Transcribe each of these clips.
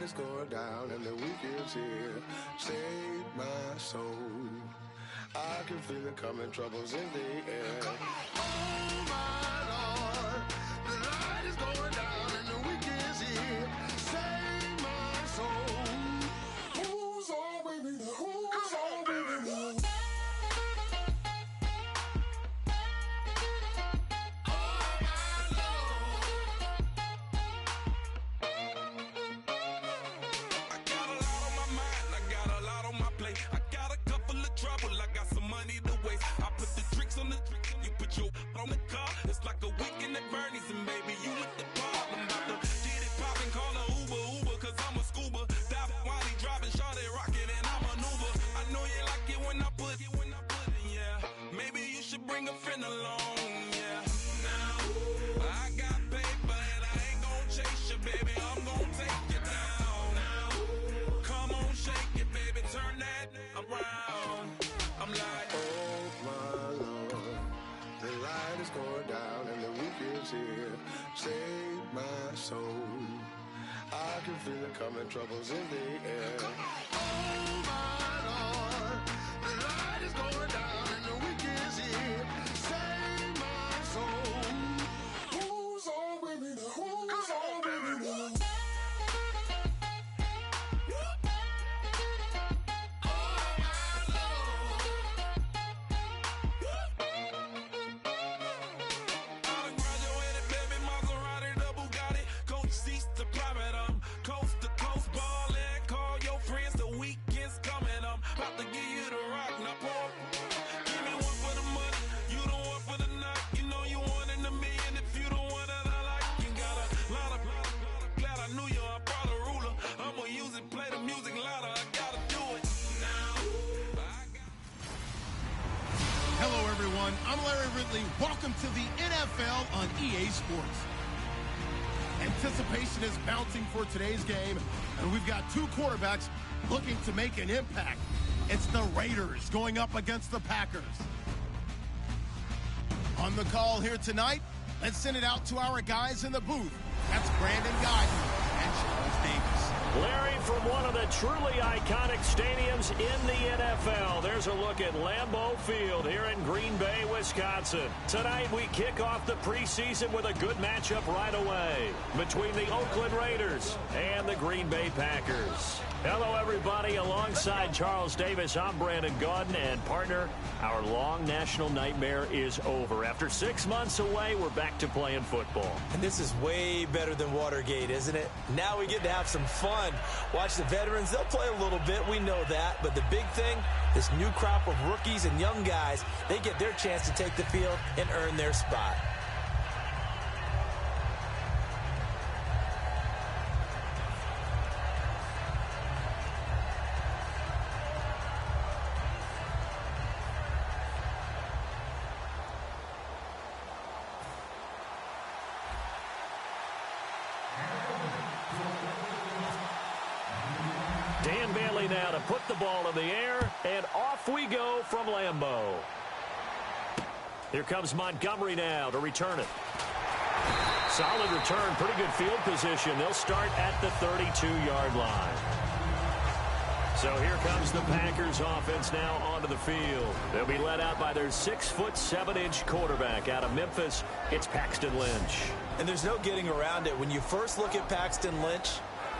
light is going down and the weekend's here. Save my soul. I can feel it coming, troubles in the air. Oh my Lord, the light is going down and the weekend's here. Save my soul. Who's on with me? Who's on with me? On the car, it's like a weekend at Bernie's, and baby, you look the part. I'm about to get it poppin', call a Uber, cause I'm a scuba. Dive while he driving, shawty rockin', and I maneuver. I know you like it when I put it, yeah. Maybe you should bring a friend along, yeah. Now, I got paper, and I ain't gon' chase you, baby, I'm gon' take you down. Now, come on, shake it, baby, turn that around. I'm like, oh my Lord, the light is going down and the weekend's here. Save my soul. I can feel it coming, troubles in the air. Oh my Lord, the light is going down and the weekend's here. Save my soul. Who's on with me? Who's on with me? Hello, everyone. I'm Larry Ridley. Welcome to the NFL on EA Sports. Anticipation is mounting for today's game, and we've got two quarterbacks looking to make an impact. It's the Raiders going up against the Packers. On the call here tonight, let's send it out to our guys in the booth. That's Brandon Guyton and Charles Davis. Larry, from one of the truly iconic stadiums in the NFL, there's a look at Lambeau Field here in Green Bay, Wisconsin. Tonight, we kick off the preseason with a good matchup right away between the Oakland Raiders and the Green Bay Packers. Hello, everybody. Alongside Charles Davis, I'm Brandon Guyton, and partner, our long national nightmare is over. After 6 months away, we're back to playing football. And this is way better than Watergate, isn't it? Now we get to have some fun. Watch the veterans. They'll play a little bit. We know that. But the big thing, this new crop of rookies and young guys, they get their chance to take the field and earn their spot. Dan Bailey now to put the ball in the air, and off we go from Lambeau. Here comes Montgomery now to return it. Solid return, pretty good field position. They'll start at the 32-yard line. So here comes the Packers offense now onto the field. They'll be led out by their 6'7" quarterback out of Memphis. It's Paxton Lynch. And there's no getting around it. When you first look at Paxton Lynch,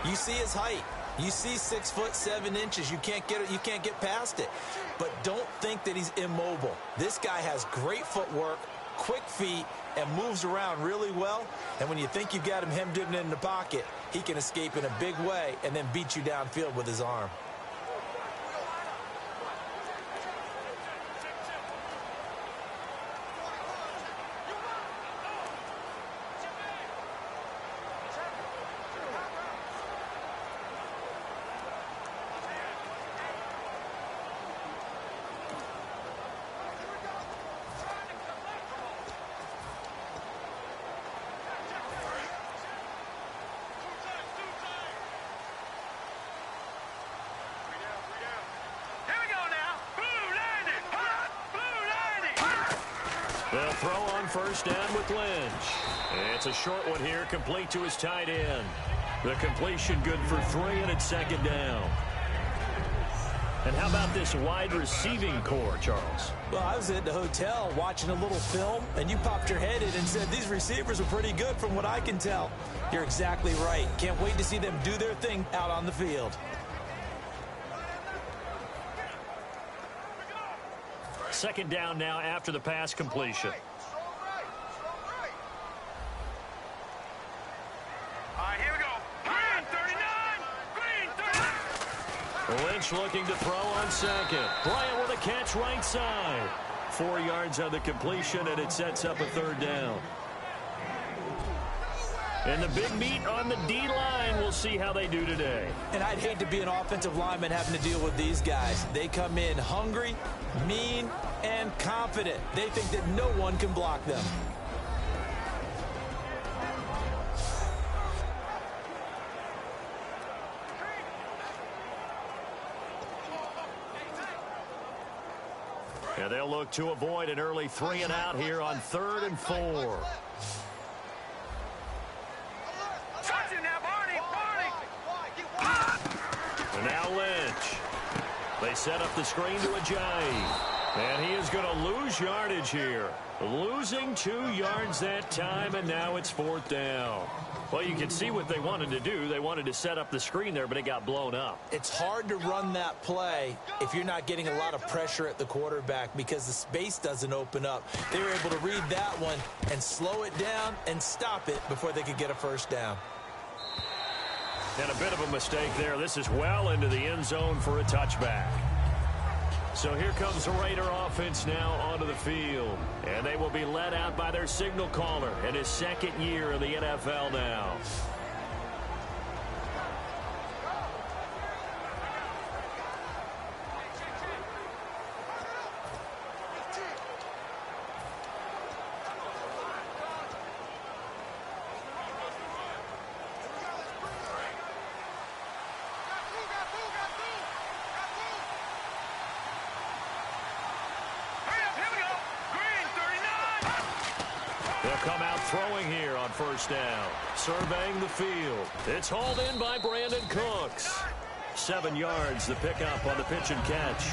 you see his height. You see 6'7". You can't get past it. But don't think that he's immobile. This guy has great footwork, quick feet, and moves around really well. And when you think you've got him hemmed in the pocket, he can escape in a big way and then beat you downfield with his arm. They'll throw on first down with Lynch. It's a short one here, complete to his tight end. The completion good for 3, and it's second down. And how about this wide receiving core, Charles? Well, I was at the hotel watching a little film, and you popped your head in and said, these receivers are pretty good from what I can tell. You're exactly right. Can't wait to see them do their thing out on the field. Second down now after the pass completion. Lynch looking to throw on second. Bryant with a catch right side. 4 yards on the completion, and it sets up a third down. And the big meat on the D-line. We'll see how they do today. And I'd hate to be an offensive lineman having to deal with these guys. They come in hungry, mean, and confident. They think that no one can block them. And they'll look to avoid an early 3 and out here on 3rd and 4. And now Lynch. They set up the screen to Ajayi. And he is going to lose yardage here. Losing 2 yards that time, and now it's 4th down. Well, you can see what they wanted to do. They wanted to set up the screen there, but it got blown up. It's hard to run that play if you're not getting a lot of pressure at the quarterback because the space doesn't open up. They were able to read that one and slow it down and stop it before they could get a first down. And a bit of a mistake there. This is well into the end zone for a touchback. So here comes the Raider offense now onto the field. And they will be led out by their signal caller in his 2nd year in the NFL now. Come out throwing here on first down. Surveying the field. It's hauled in by Brandon Cooks. 7 yards, the pickup on the pitch and catch.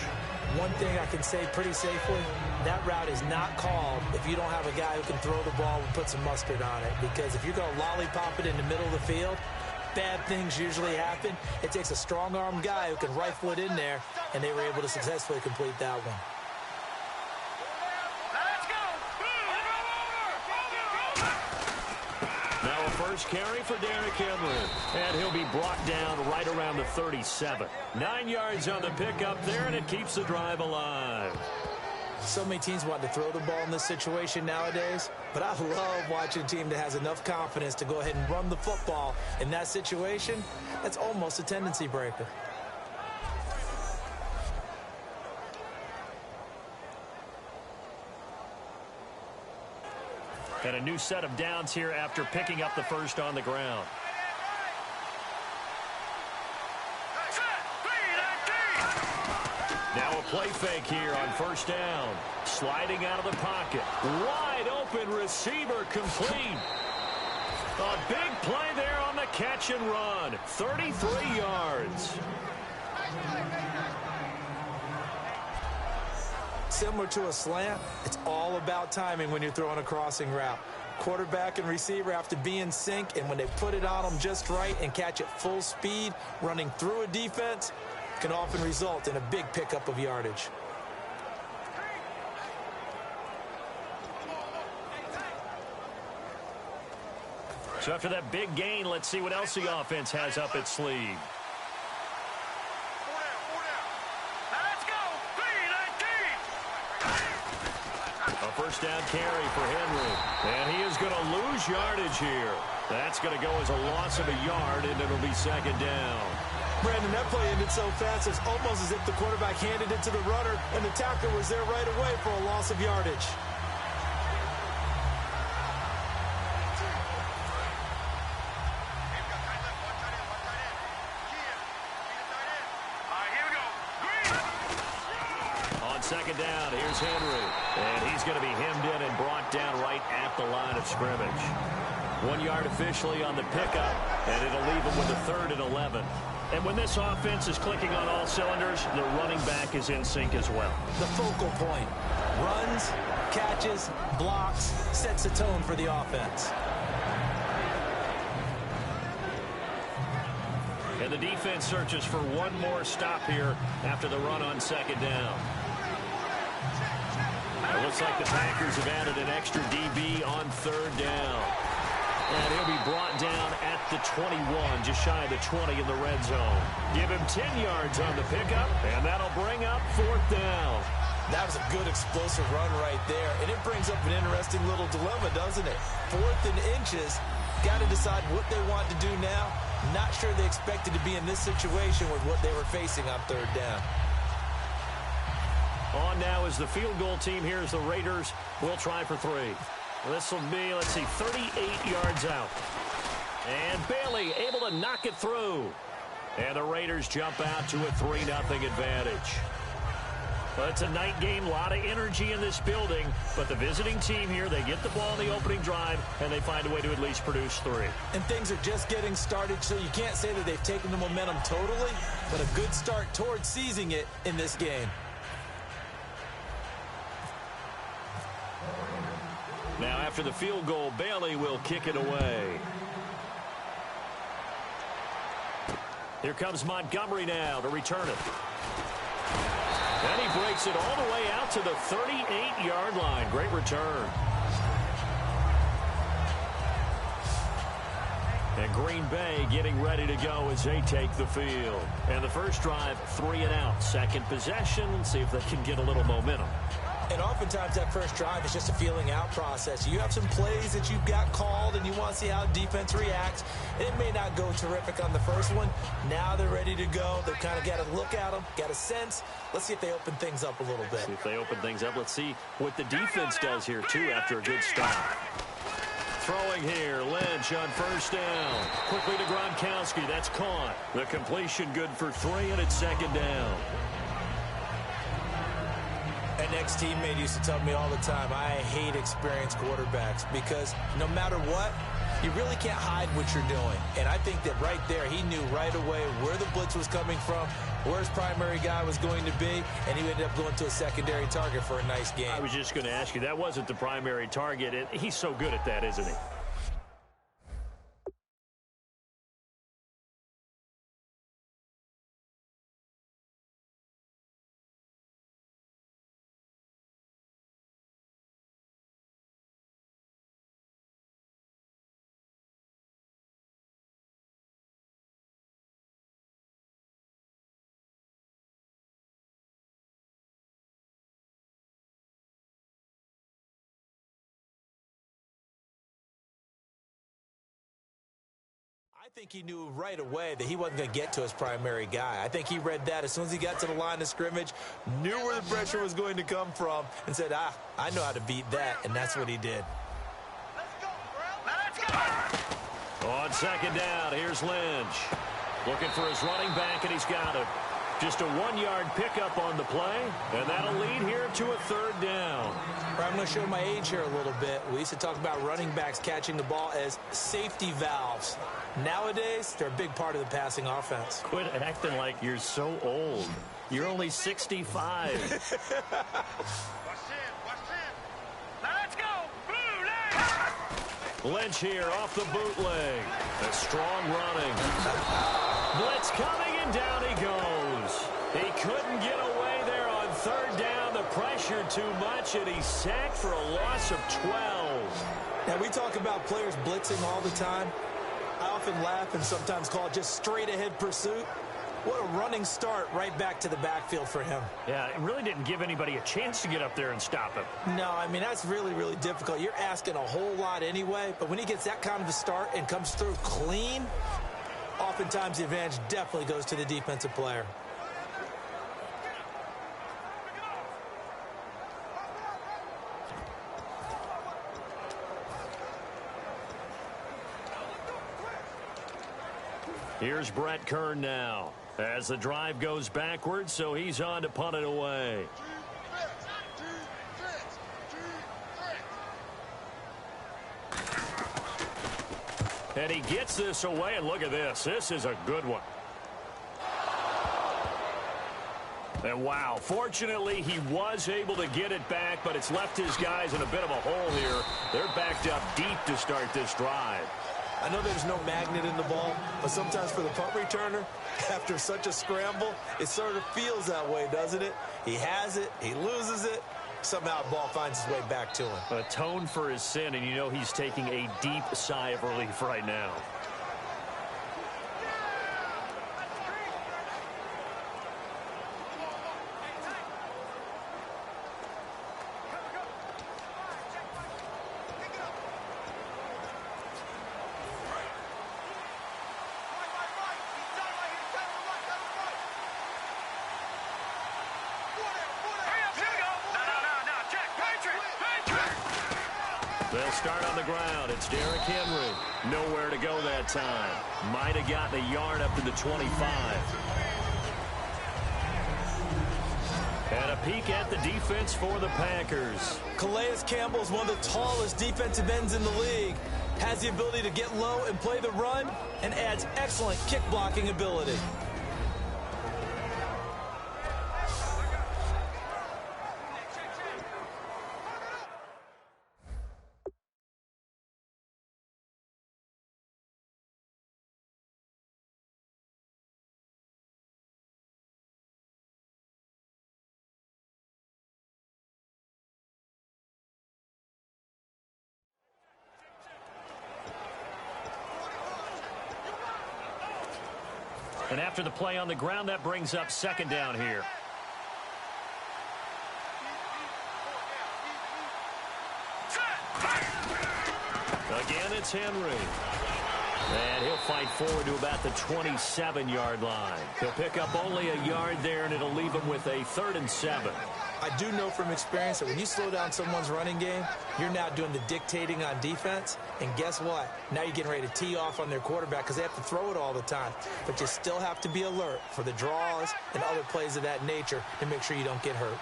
One thing I can say pretty safely, that route is not called if you don't have a guy who can throw the ball and put some mustard on it. Because if you're going to lollipop it in the middle of the field, bad things usually happen. It takes a strong-armed guy who can rifle it in there, and they were able to successfully complete that one. Now a first carry for Derrick Henry. And he'll be brought down right around the 37. 9 yards on the pickup there, and it keeps the drive alive. So many teams want to throw the ball in this situation nowadays, but I love watching a team that has enough confidence to go ahead and run the football. In that situation, that's almost a tendency breaker. And a new set of downs here after picking up the first on the ground. Now a play fake here on first down. Sliding out of the pocket. Wide open receiver complete. A big play there on the catch and run. 33 yards. Similar to a slant, it's all about timing when you're throwing a crossing route. Quarterback and receiver have to be in sync, and when they put it on them just right and catch it full speed, running through a defense can often result in a big pickup of yardage. So after that big gain, let's see what else the offense has up its sleeve. A first down carry for Henry. And he is going to lose yardage here. That's going to go as a loss of a yard, and it'll be second down. Brandon, that play ended so fast, it's almost as if the quarterback handed it to the runner, and the tackler was there right away for a loss of yardage. Second down, here's Henry. And he's going to be hemmed in and brought down right at the line of scrimmage. 1 yard officially on the pickup, and it'll leave them with a 3rd and 11. And when this offense is clicking on all cylinders, the running back is in sync as well. The focal point. Runs, catches, blocks, sets the tone for the offense. And the defense searches for one more stop here after the run on 2nd down. It looks like the Packers have added an extra DB on 3rd down. And he'll be brought down at the 21, just shy of the 20 in the red zone. Give him 10 yards on the pickup, and that'll bring up 4th down. That was a good explosive run right there, and it brings up an interesting little dilemma, doesn't it? 4th and inches, got to decide what they want to do now. Not sure they expected to be in this situation with what they were facing on 3rd down. On now is the field goal team. Here's the Raiders. We'll try for 3. This will be, 38 yards out. And Bailey able to knock it through. And the Raiders jump out to a 3-0 advantage. Well, it's a night game, a lot of energy in this building. But the visiting team here, they get the ball in the opening drive, and they find a way to at least produce 3. And things are just getting started, so you can't say that they've taken the momentum totally, but a good start towards seizing it in this game. Now, after the field goal, Bailey will kick it away. Here comes Montgomery now to return it. And he breaks it all the way out to the 38-yard line. Great return. And Green Bay getting ready to go as they take the field. And the first drive, 3 and out. Second possession, see if they can get a little momentum. And oftentimes that first drive is just a feeling out process. You have some plays that you've got called and you want to see how defense reacts. It may not go terrific on the first one. Now they're ready to go. They've kind of got to look at them, got a sense. Let's see if they open things up a little bit. See if they open things up. Let's see what the defense does here, too, after a good start. Throwing here, Lynch on 1st down. Quickly to Gronkowski. That's caught. The completion good for 3, and it's 2nd down. An ex-teammate used to tell me all the time, I hate experienced quarterbacks because no matter what, you really can't hide what you're doing. And I think that right there, he knew right away where the blitz was coming from, where his primary guy was going to be, and he ended up going to a secondary target for a nice game. I was just going to ask you, that wasn't the primary target, and he's so good at that, isn't he? I think he knew right away that he wasn't going to get to his primary guy. I think he read that as soon as he got to the line of scrimmage, knew where the pressure was going to come from, and said, I know how to beat that, and that's what he did. Let's go, bro. Let's go. On 2nd down, here's Lynch. Looking for his running back, and he's got it. Just a 1-yard pickup on the play, and that'll lead here to a 3rd down. I'm going to show my age here a little bit. We used to talk about running backs catching the ball as safety valves. Nowadays, they're a big part of the passing offense. Quit acting like you're so old. You're only 65. Watch in. Let's go. Lynch here off the bootleg. A strong running. Blitz coming, and down he goes. He couldn't get away there on 3rd down. The pressure too much, and he's sacked for a loss of 12. Now, we talk about players blitzing all the time. I often laugh and sometimes call it just straight-ahead pursuit. What a running start right back to the backfield for him. Yeah, it really didn't give anybody a chance to get up there and stop him. No, I mean, that's really, really difficult. You're asking a whole lot anyway, but when he gets that kind of a start and comes through clean, oftentimes the advantage definitely goes to the defensive player. Here's Brett Kern now as the drive goes backwards, so he's on to punt it away. And he gets this away, and look at this. This is a good one. And wow, fortunately, he was able to get it back, but it's left his guys in a bit of a hole here. They're backed up deep to start this drive. I know there's no magnet in the ball, but sometimes for the punt returner, after such a scramble, it sort of feels that way, doesn't it? He has it, he loses it, somehow the ball finds its way back to him. Atone for his sin, and you know he's taking a deep sigh of relief right now. They'll start on the ground. It's Derrick Henry. Nowhere to go that time. Might have gotten a yard up to the 25. And a peek at the defense for the Packers. Calais Campbell is one of the tallest defensive ends in the league. Has the ability to get low and play the run, and adds excellent kick blocking ability. And after the play on the ground, that brings up second down here. Again, it's Henry. And he'll fight forward to about the 27-yard line. He'll pick up only a yard there, and it'll leave him with a 3rd and 7. I do know from experience that when you slow down someone's running game, you're now doing the dictating on defense. And guess what? Now you're getting ready to tee off on their quarterback because they have to throw it all the time. But you still have to be alert for the draws and other plays of that nature to make sure you don't get hurt.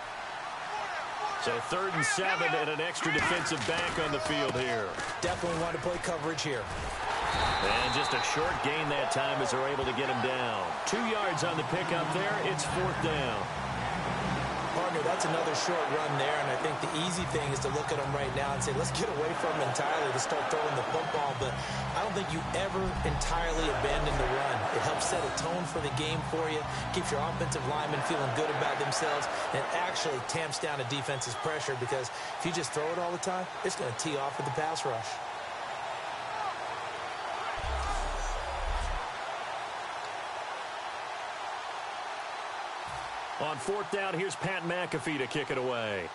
So 3rd and 7 and an extra defensive back on the field here. Definitely want to play coverage here. And just a short gain that time as they're able to get him down. 2 yards on the pickup there. It's 4th down. Partner, that's another short run there, and I think the easy thing is to look at him right now and say, let's get away from him entirely to start throwing the football, but I don't think you ever entirely abandon the run. It helps set a tone for the game for you, keeps your offensive linemen feeling good about themselves, and it actually tamps down a defense's pressure because if you just throw it all the time, it's going to tee off with the pass rush. On 4th down, here's Pat McAfee to kick it away.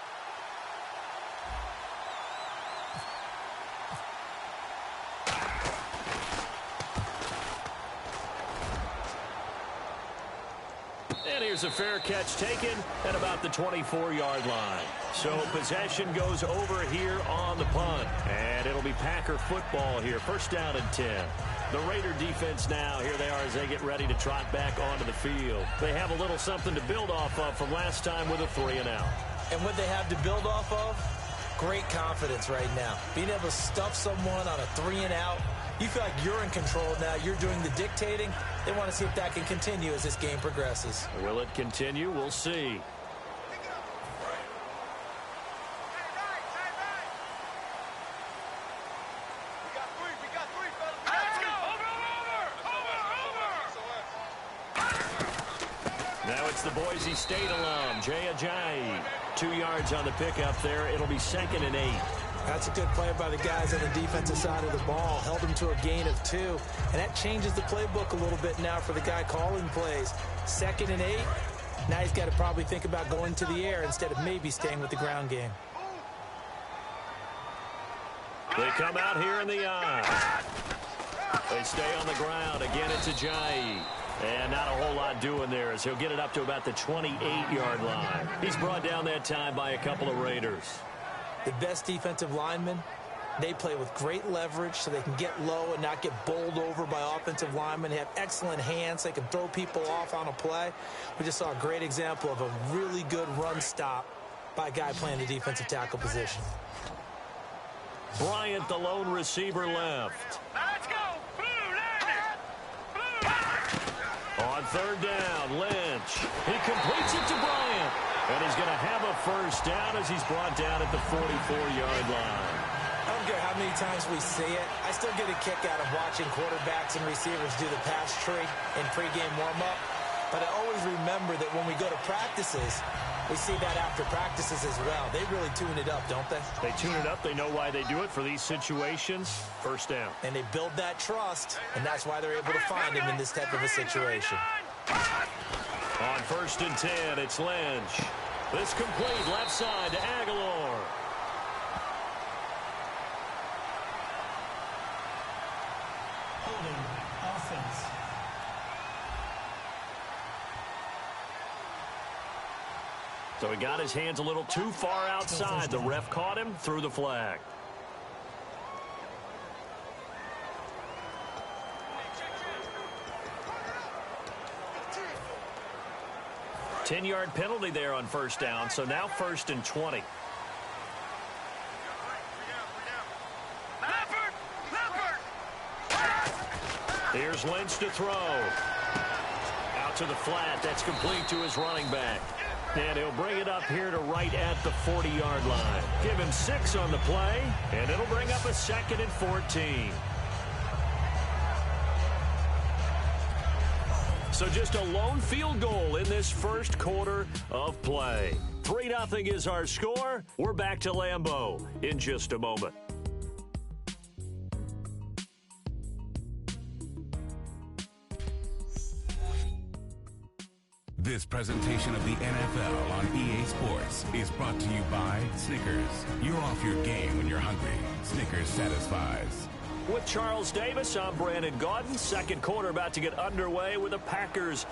And here's a fair catch taken at about the 24-yard line. So possession goes over here on the punt. And it'll be Packer football here. 1st down and 10. The Raider defense now, here they are as they get ready to trot back onto the field. They have a little something to build off of from last time with a 3-and-out. And what they have to build off of? Great confidence right now. Being able to stuff someone on a 3-and-out, you feel like you're in control now. You're doing the dictating. They want to see if that can continue as this game progresses. Will it continue? We'll see. Now it's the Boise State alum, Jay Ajayi. 2 yards on the pickup there. It'll be 2nd and 8. That's a good play by the guys on the defensive side of the ball. Held them to a gain of 2. And that changes the playbook a little bit now for the guy calling plays. 2nd and 8. Now he's got to probably think about going to the air instead of maybe staying with the ground game. They come out here in the eye. They stay on the ground. Again, it's Ajayi. And not a whole lot doing there as he'll get it up to about the 28-yard line. He's brought down that time by a couple of Raiders. The best defensive linemen, they play with great leverage so they can get low and not get bowled over by offensive linemen. They have excellent hands. They can throw people off on a play. We just saw a great example of a really good run stop by a guy playing the defensive tackle position. Bryant, the lone receiver, left. Let's go. third down. Lynch. He completes it to Bryant. And he's going to have a first down as he's brought down at the 44-yard line. I don't care how many times we see it. I still get a kick out of watching quarterbacks and receivers do the pass tree in pregame warm-up. But I always remember that when we go to practices, we see that after practices as well. They really tune it up, don't they? They tune it up. They know why they do it for these situations. First down. And they build that trust, and that's why they're able to find him in this type of a situation. On 1st and 10, it's Lynch. This complete left side to Aguilar. Holding offense. So he got his hands a little too far outside. The ref caught him, threw the flag. Ten-yard penalty there on first down, so now 1st and 20. Here's Lynch to throw. Out to the flat. That's complete to his running back. And he'll bring it up here to right at the 40-yard line. Give him 6 on the play, and it'll bring up a 2nd and 14. So just a lone field goal in this first quarter of play. 3-0 is our score. We're back to Lambeau in just a moment. This presentation of the NFL on EA Sports is brought to you by Snickers. You're off your game when you're hungry. Snickers satisfies. With Charles Davis, I'm Brandon Gaudin. Second quarter about to get underway with the Packers.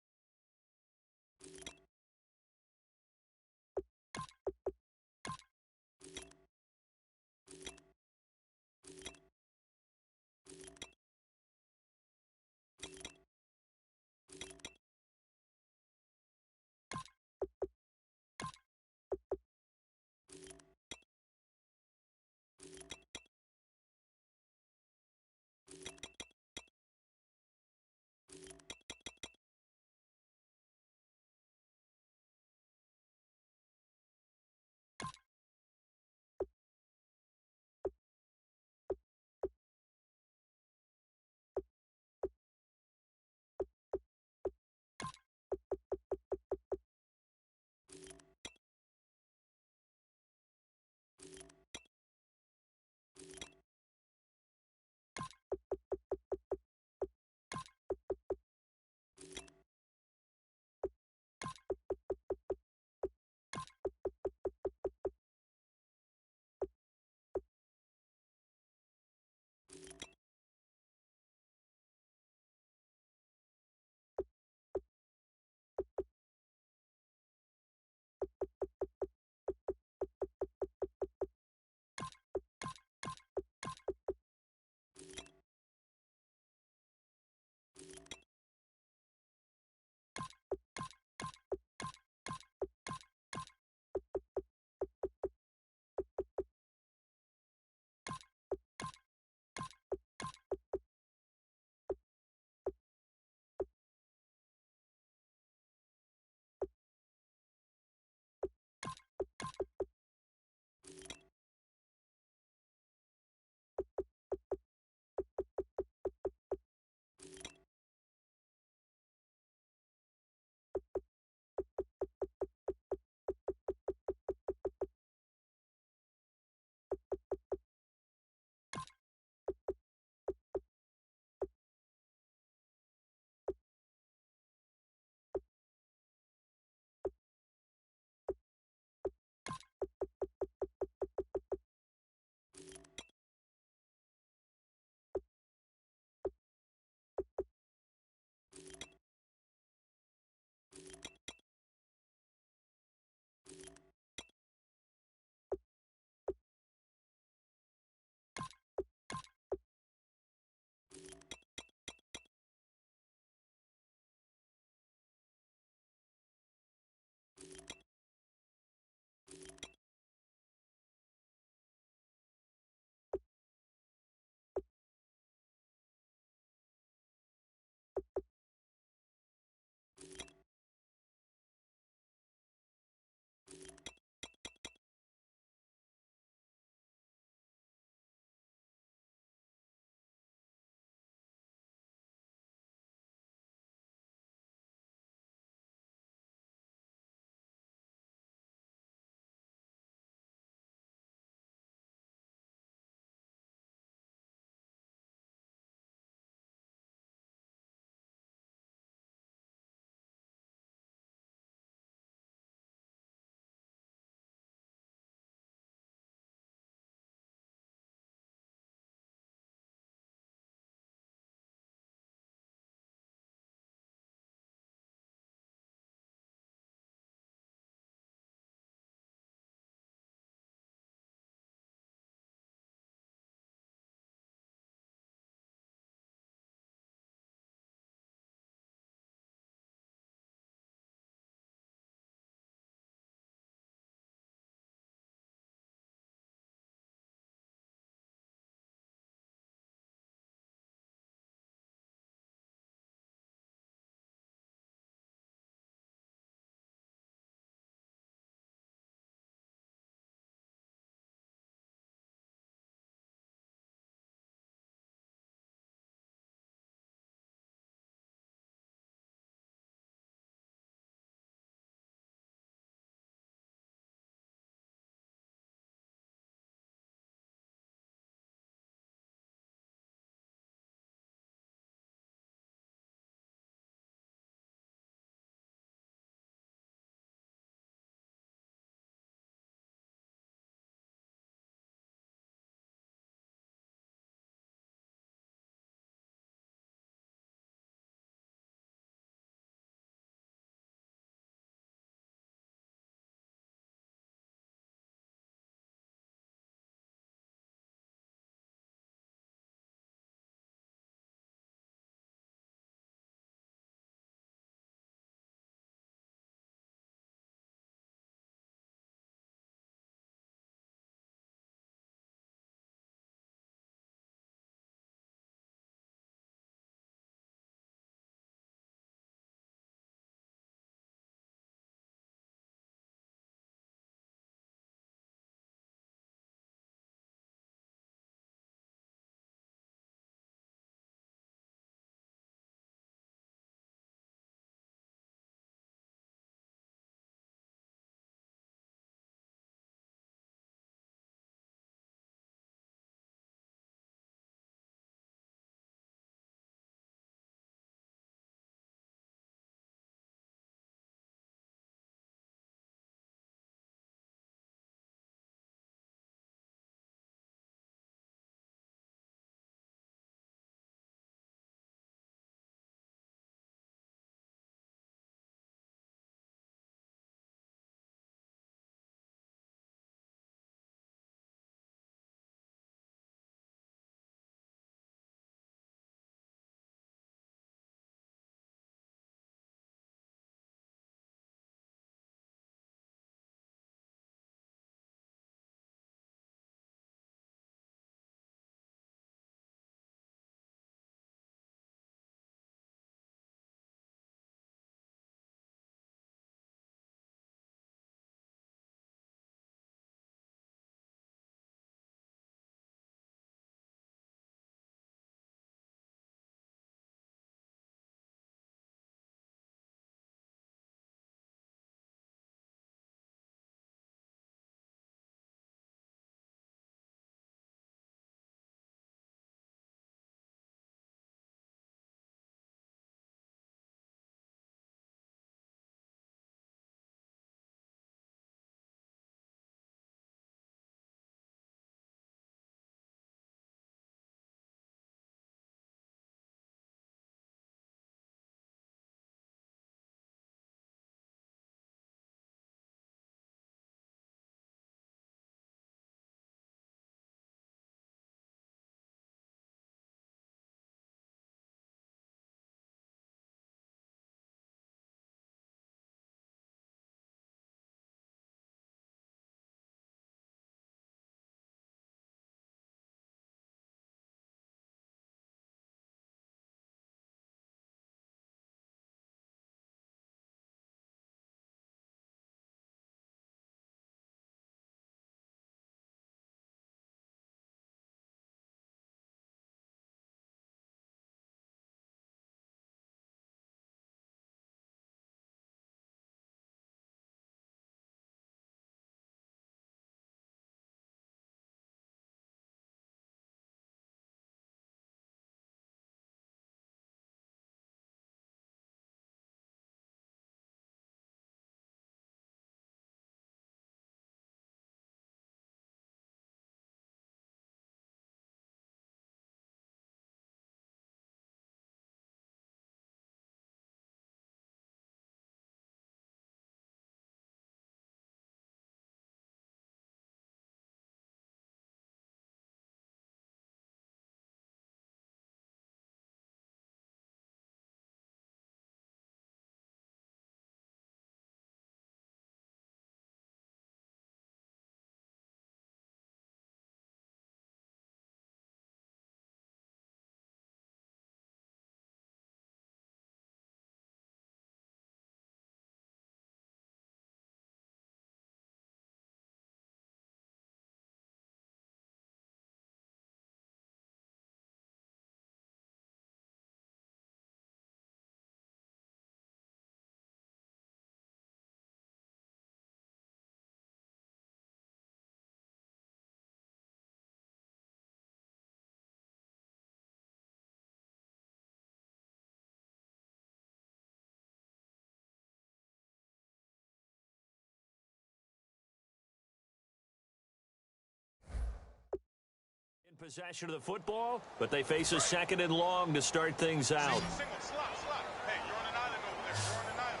Possession of the football, but they face a 2nd and long to start things out. Single, slot. Hey, you're on an island over there. You're on an island.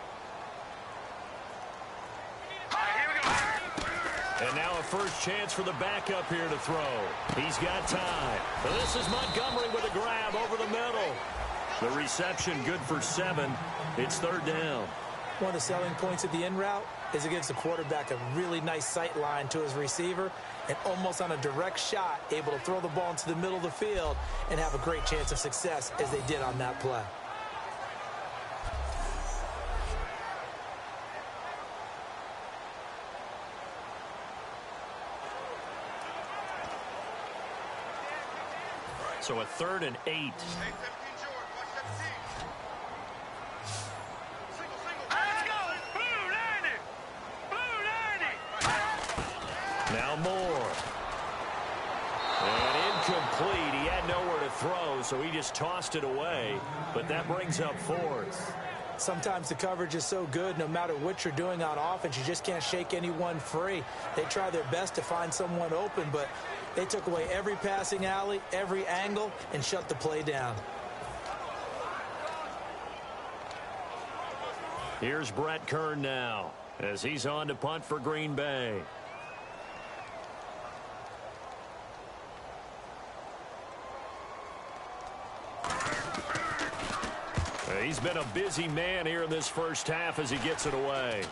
All right, here we go. And now a first chance for the backup here to throw. He's got time. This is Montgomery with a grab over the middle. The reception good for 7. It's 3rd down. One of the selling points of the in route is it gives the quarterback a really nice sight line to his receiver and almost on a direct shot able to throw the ball into the middle of the field and have a great chance of success as they did on that play. So a 3rd and 8. Now Moore. And incomplete. He had nowhere to throw, so he just tossed it away. But that brings up 4th. Sometimes the coverage is so good, no matter what you're doing on offense, you just can't shake anyone free. They try their best to find someone open, but they took away every passing alley, every angle, and shut the play down. Here's Brett Kern now as he's on to punt for Green Bay. He's been a busy man here in this first half as he gets it away.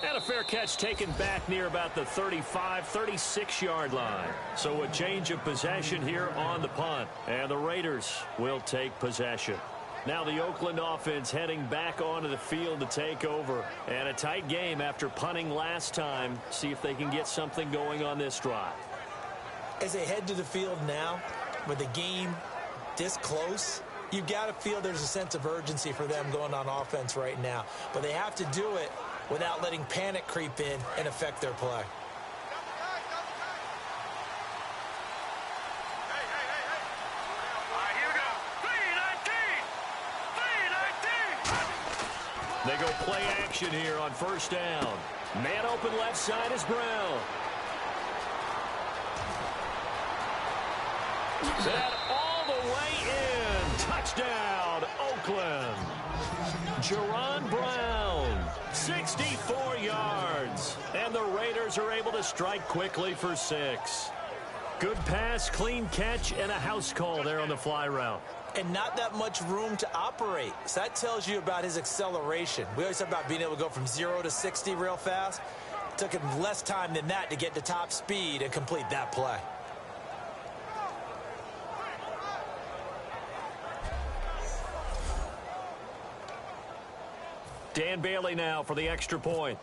And a fair catch taken back near about the 35, 36-yard line. So a change of possession here on the punt. And the Raiders will take possession. Now the Oakland offense heading back onto the field to take over. And a tight game after punting last time. See if they can get something going on this drive. As they head to the field now, with the game this close, you've got to feel there's a sense of urgency for them going on offense right now. But they have to do it without letting panic creep in and affect their play. They go play action here on 1st down. Man open left side is Brown. That all the way in. Touchdown, Oakland. Jerron Brown, 64 yards. And the Raiders are able to strike quickly for 6. Good pass, clean catch, and a house call there on the fly route. And not that much room to operate. So that tells you about his acceleration. We always talk about being able to go from 0 to 60 real fast. It took him less time than that to get to top speed and complete that play. Dan Bailey now for the extra point.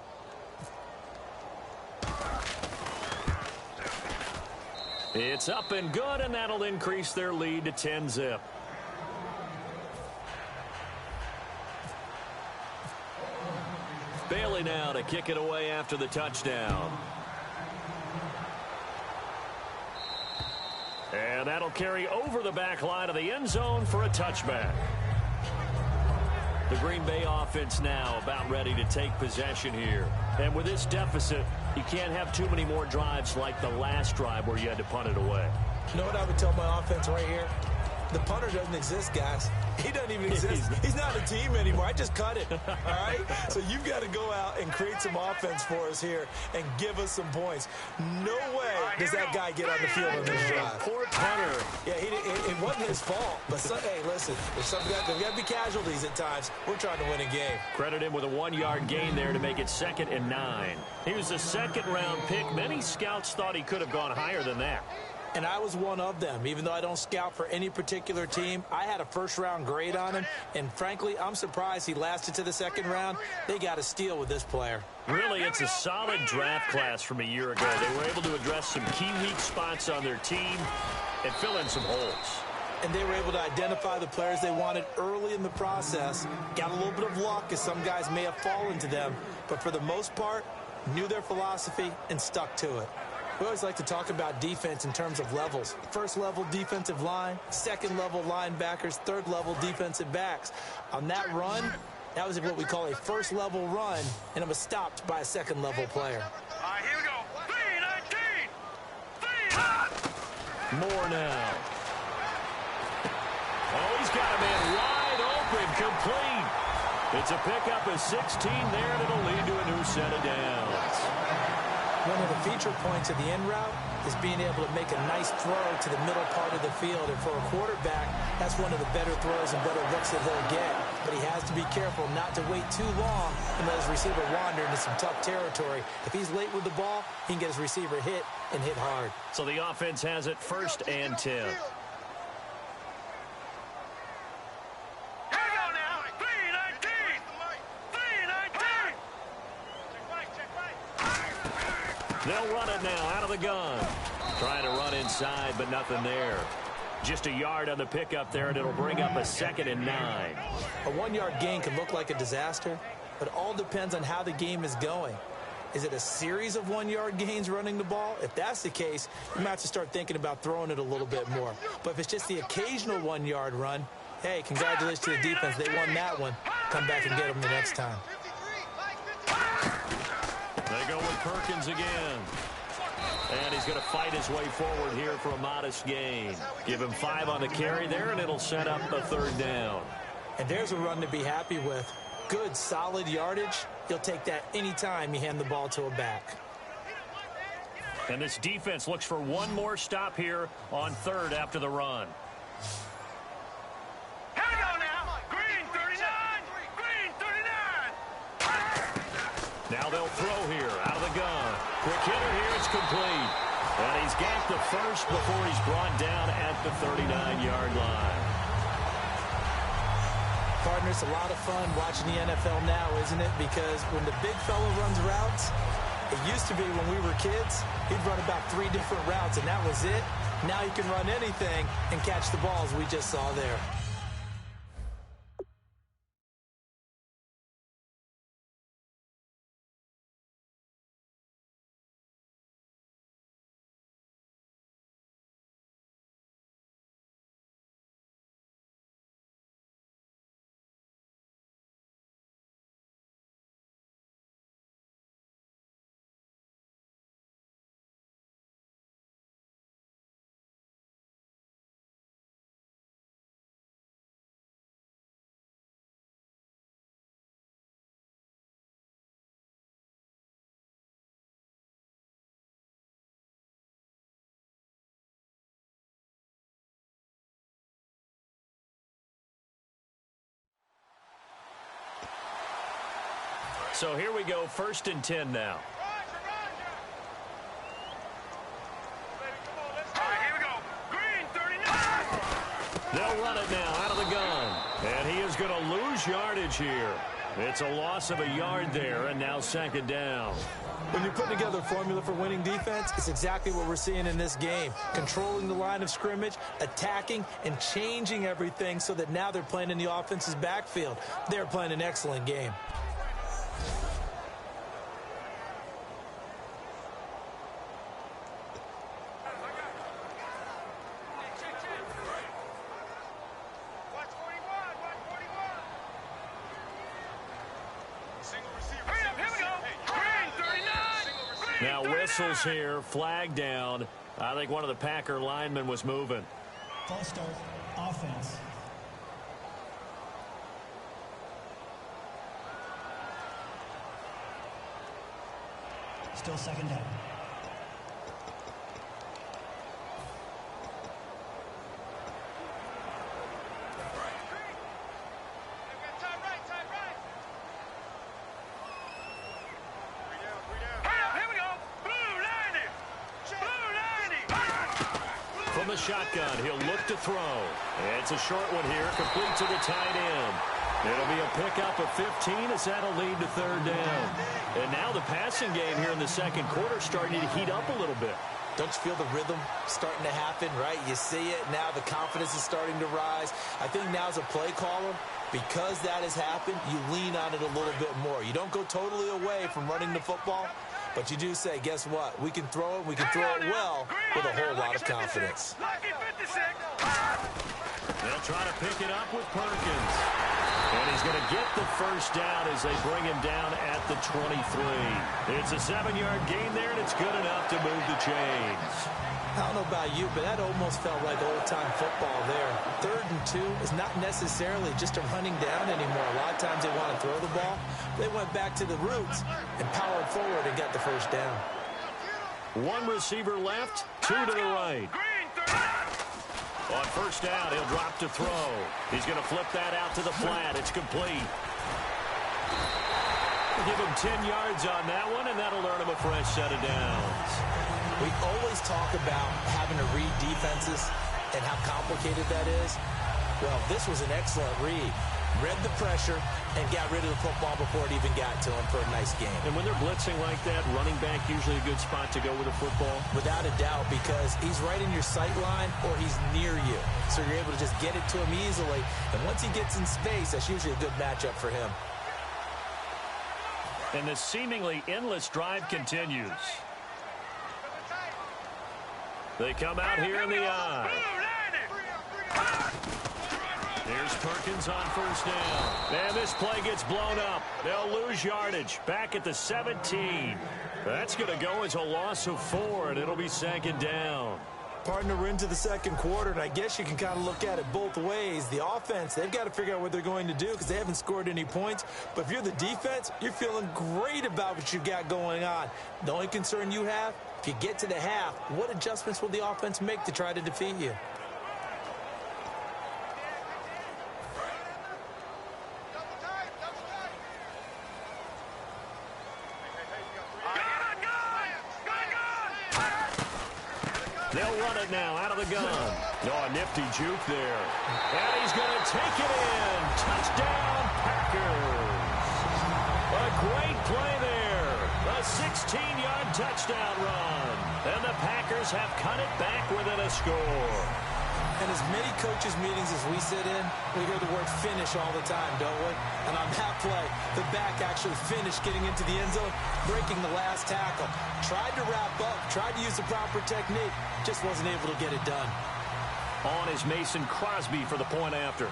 It's up and good, and that'll increase their lead to 10-zip. Bailey now to kick it away after the touchdown. And that'll carry over the back line of the end zone for a touchback. The Green Bay offense now about ready to take possession here. And with this deficit, you can't have too many more drives like the last drive where you had to punt it away. You know what I would tell my offense right here? The punter doesn't exist, guys. He doesn't even exist. He's not a team anymore. I just cut it, all right? So you've got to go out and create some offense for us here and give us some points. No way does that guy get on the field on this drive. Poor punter. Yeah, it wasn't his fault. But, hey, listen, there's got to be casualties at times. We're trying to win a game. Credit him with a 1-yard gain there to make it 2nd and 9. He was a second-round pick. Many scouts thought he could have gone higher than that. And I was one of them. Even though I don't scout for any particular team, I had a first-round grade on him. And, frankly, I'm surprised he lasted to the 2nd round. They got a steal with this player. Really, it's a solid draft class from a year ago. They were able to address some key weak spots on their team and fill in some holes. And they were able to identify the players they wanted early in the process. Got a little bit of luck as some guys may have fallen to them. But for the most part, knew their philosophy and stuck to it. We always like to talk about defense in terms of levels. First level defensive line, second level linebackers, third level defensive backs. On that run, that was what we call a first level run, and it was stopped by a second level player. All right, here we go. 3-19. More now. Oh, he's got a man wide open, complete. It's a pickup of 16 there, and it'll lead to a new set of downs. One of the feature points of the end route is being able to make a nice throw to the middle part of the field. And for a quarterback, that's one of the better throws and better looks that he'll get. But he has to be careful not to wait too long and let his receiver wander into some tough territory. If he's late with the ball, he can get his receiver hit and hit hard. So the offense has it 1st and 10. They'll run it now out of the gun. Trying to run inside, but nothing there. Just a yard on the pickup there, and it'll bring up a 2nd and 9. A 1-yard gain can look like a disaster, but it all depends on how the game is going. Is it a series of 1-yard gains running the ball? If that's the case, you might have to start thinking about throwing it a little bit more. But if it's just the occasional 1-yard run, hey, congratulations to the defense. They won that one. Come back and get them the next time. They go with Perkins again. And he's going to fight his way forward here for a modest gain. Give him 5 on the carry there, and it'll set up a 3rd down. And there's a run to be happy with. Good, solid yardage. He'll take that anytime you hand the ball to a back. And this defense looks for one more stop here on 3rd after the run. Here we go now. Green 39. Green 39. Now they'll throw here out of the gun. Quick hitter here. It's complete. And he's ganked the first before he's brought down at the 39-yard line. Partner, it's a lot of fun watching the NFL now, isn't it? Because when the big fella runs routes, it used to be when we were kids, he'd run about 3 different routes, and that was it. Now he can run anything and catch the balls we just saw there. So here we go, 1st and 10 now. They'll run it now out of the gun. And he is going to lose yardage here. It's a loss of a yard there, and now 2nd down. When you're putting together a formula for winning defense, it's exactly what we're seeing in this game. Controlling the line of scrimmage, attacking, and changing everything so that now they're playing in the offense's backfield. They're playing an excellent game. Now whistles here, flag down. I think one of the Packer linemen was moving. False start, offense. Still 2nd down. From the shotgun, he'll look to throw. It's a short one here, complete to the tight end. It'll be a pickup of 15 as that'll lead to 3rd down. And now the passing game here in the 2nd quarter starting to heat up a little bit. Don't you feel the rhythm starting to happen, right? You see it now. The confidence is starting to rise. I think now as a play caller, because that has happened, you lean on it a little bit more. You don't go totally away from running the football, But you do say, guess what? We can throw it. We can throw it well with a whole lot of confidence. They'll try to pick it up with Perkins. And he's going to get the first down as they bring him down at the 23. It's a 7-yard gain there, and it's good enough to move the chains. I don't know about you, but that almost felt like old-time football there. 3rd and 2 is not necessarily just a running down anymore. A lot of times they want to throw the ball. They went back to the roots and powered forward and got the first down. 1 receiver left, 2 to the right. On first down, he'll drop to throw. He's going to flip that out to the flat. It's complete. Give him 10 yards on that one, and that'll earn him a fresh set of downs. We always talk about having to read defenses and how complicated that is. Well, this was an excellent read. Read the pressure and got rid of the football before it even got to him for a nice game. And when they're blitzing like that, running back usually a good spot to go with a football? Without a doubt, because he's right in your sight line or he's near you. So you're able to just get it to him easily. And once he gets in space, that's usually a good matchup for him. And the seemingly endless drive continues. They come out here in the eye. Here's Perkins on first down. And this play gets blown up. They'll lose yardage. Back at the 17. That's going to go as a loss of 4, and it'll be 2nd down. Partner, we're into the 2nd quarter, and I guess you can kind of look at it both ways. The offense, they've got to figure out what they're going to do because they haven't scored any points. But if you're the defense, you're feeling great about what you've got going on. The only concern you have, if you get to the half, what adjustments will the offense make to try to defeat you? They'll run it now out of the gun. Oh, a nifty juke there. And he's going to take it in. Touchdown, Packers. A great play there. A 16-yard touchdown run. And the Packers have cut it back within a score. And as many coaches' meetings as we sit in, we hear the word finish all the time, don't we? And on that play, the back actually finished getting into the end zone, breaking the last tackle. Tried to wrap up, tried to use the proper technique, just wasn't able to get it done. On is Mason Crosby for the point after.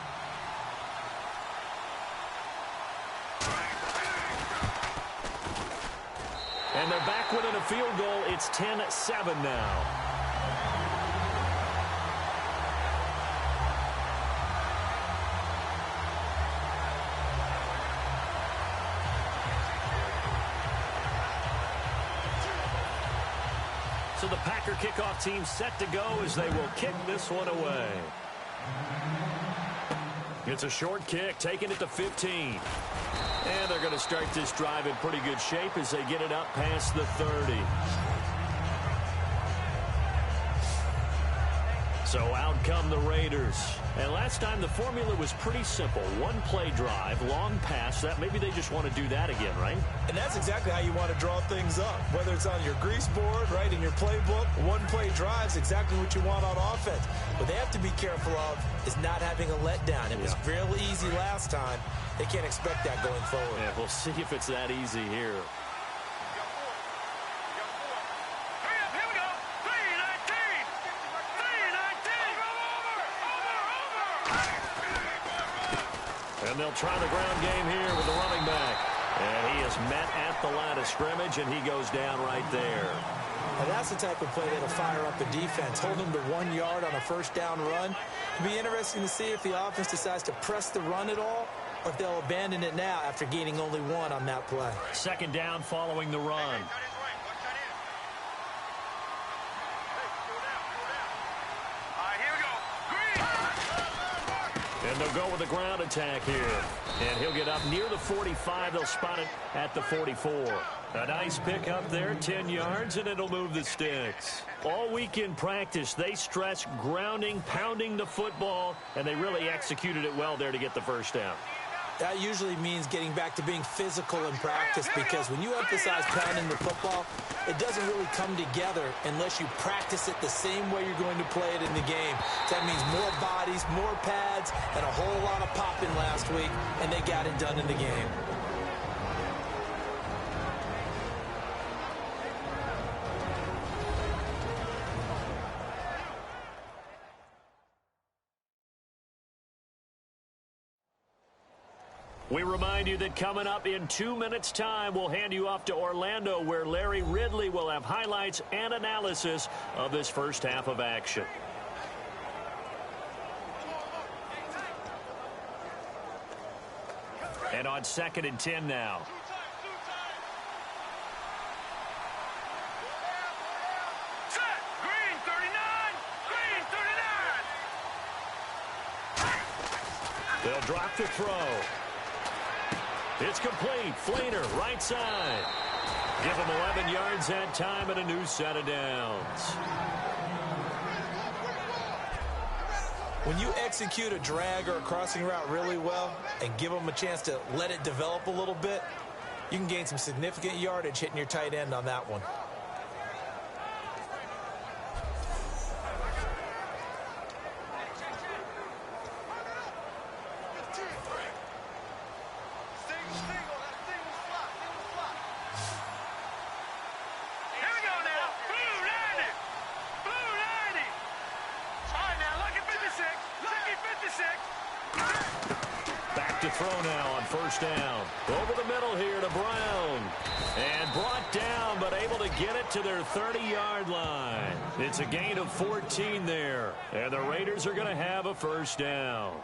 And they're back within a field goal. It's 10-7 now. So the Packer kickoff team set to go as they will kick this one away. It's a short kick, taking it to 15. And they're going to start this drive in pretty good shape as they get it up past the 30. So out come the Raiders. And last time the formula was pretty simple. One play drive, long pass. That maybe they just want to do that again, right? And that's exactly how you want to draw things up. Whether it's on your grease board, right, in your playbook, one play drive is exactly what you want on offense. What they have to be careful of is not having a letdown. It was fairly easy last time. They can't expect that going forward. Yeah, we'll see if it's that easy here. And they'll try the ground game here with the running back. And he is met at the line of scrimmage, and he goes down right there. And that's the type of play that'll fire up the defense. Hold them to 1 yard on a first down run. It'll be interesting to see if the offense decides to press the run at all, or if they'll abandon it now after gaining only 1 on that play. 2nd down following the run. And they'll go with a ground attack here. And he'll get up near the 45. They'll spot it at the 44. A nice pick up there, 10 yards, and it'll move the sticks. All week in practice, they stress grounding, pounding the football, and they really executed it well there to get the first down. That usually means getting back to being physical in practice, because when you emphasize pounding the football, it doesn't really come together unless you practice it the same way you're going to play it in the game. That means more bodies, more pads, and a whole lot of popping last week, and they got it done in the game. We remind you that coming up in 2 minutes' time, we'll hand you off to Orlando, where Larry Ridley will have highlights and analysis of this first half of action. And on 2nd and 10 now. Set. Green 39. Green 39. They'll drop the throw. It's complete. Flainer, right side. Give him 11 yards that time and a new set of downs. When you execute a drag or a crossing route really well and give them a chance to let it develop a little bit, you can gain some significant yardage hitting your tight end on that one. Back to throw now on 1st down. Over the middle here to Brown. And brought down, but able to get it to their 30-yard line. It's a gain of 14 there. And the Raiders are going to have a 1st down.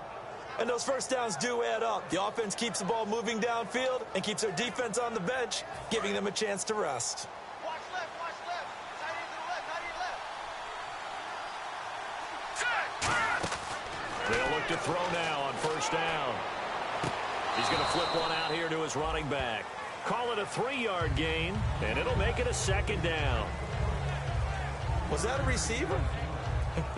And those 1st downs do add up. The offense keeps the ball moving downfield and keeps their defense on the bench, giving them a chance to rest. Watch left, watch left. Tight end to the left, tight end left. They'll look to throw now on 1st down. He's going to flip one out here to his running back. Call it a 3-yard gain, and it'll make it a 2nd down. Was that a receiver?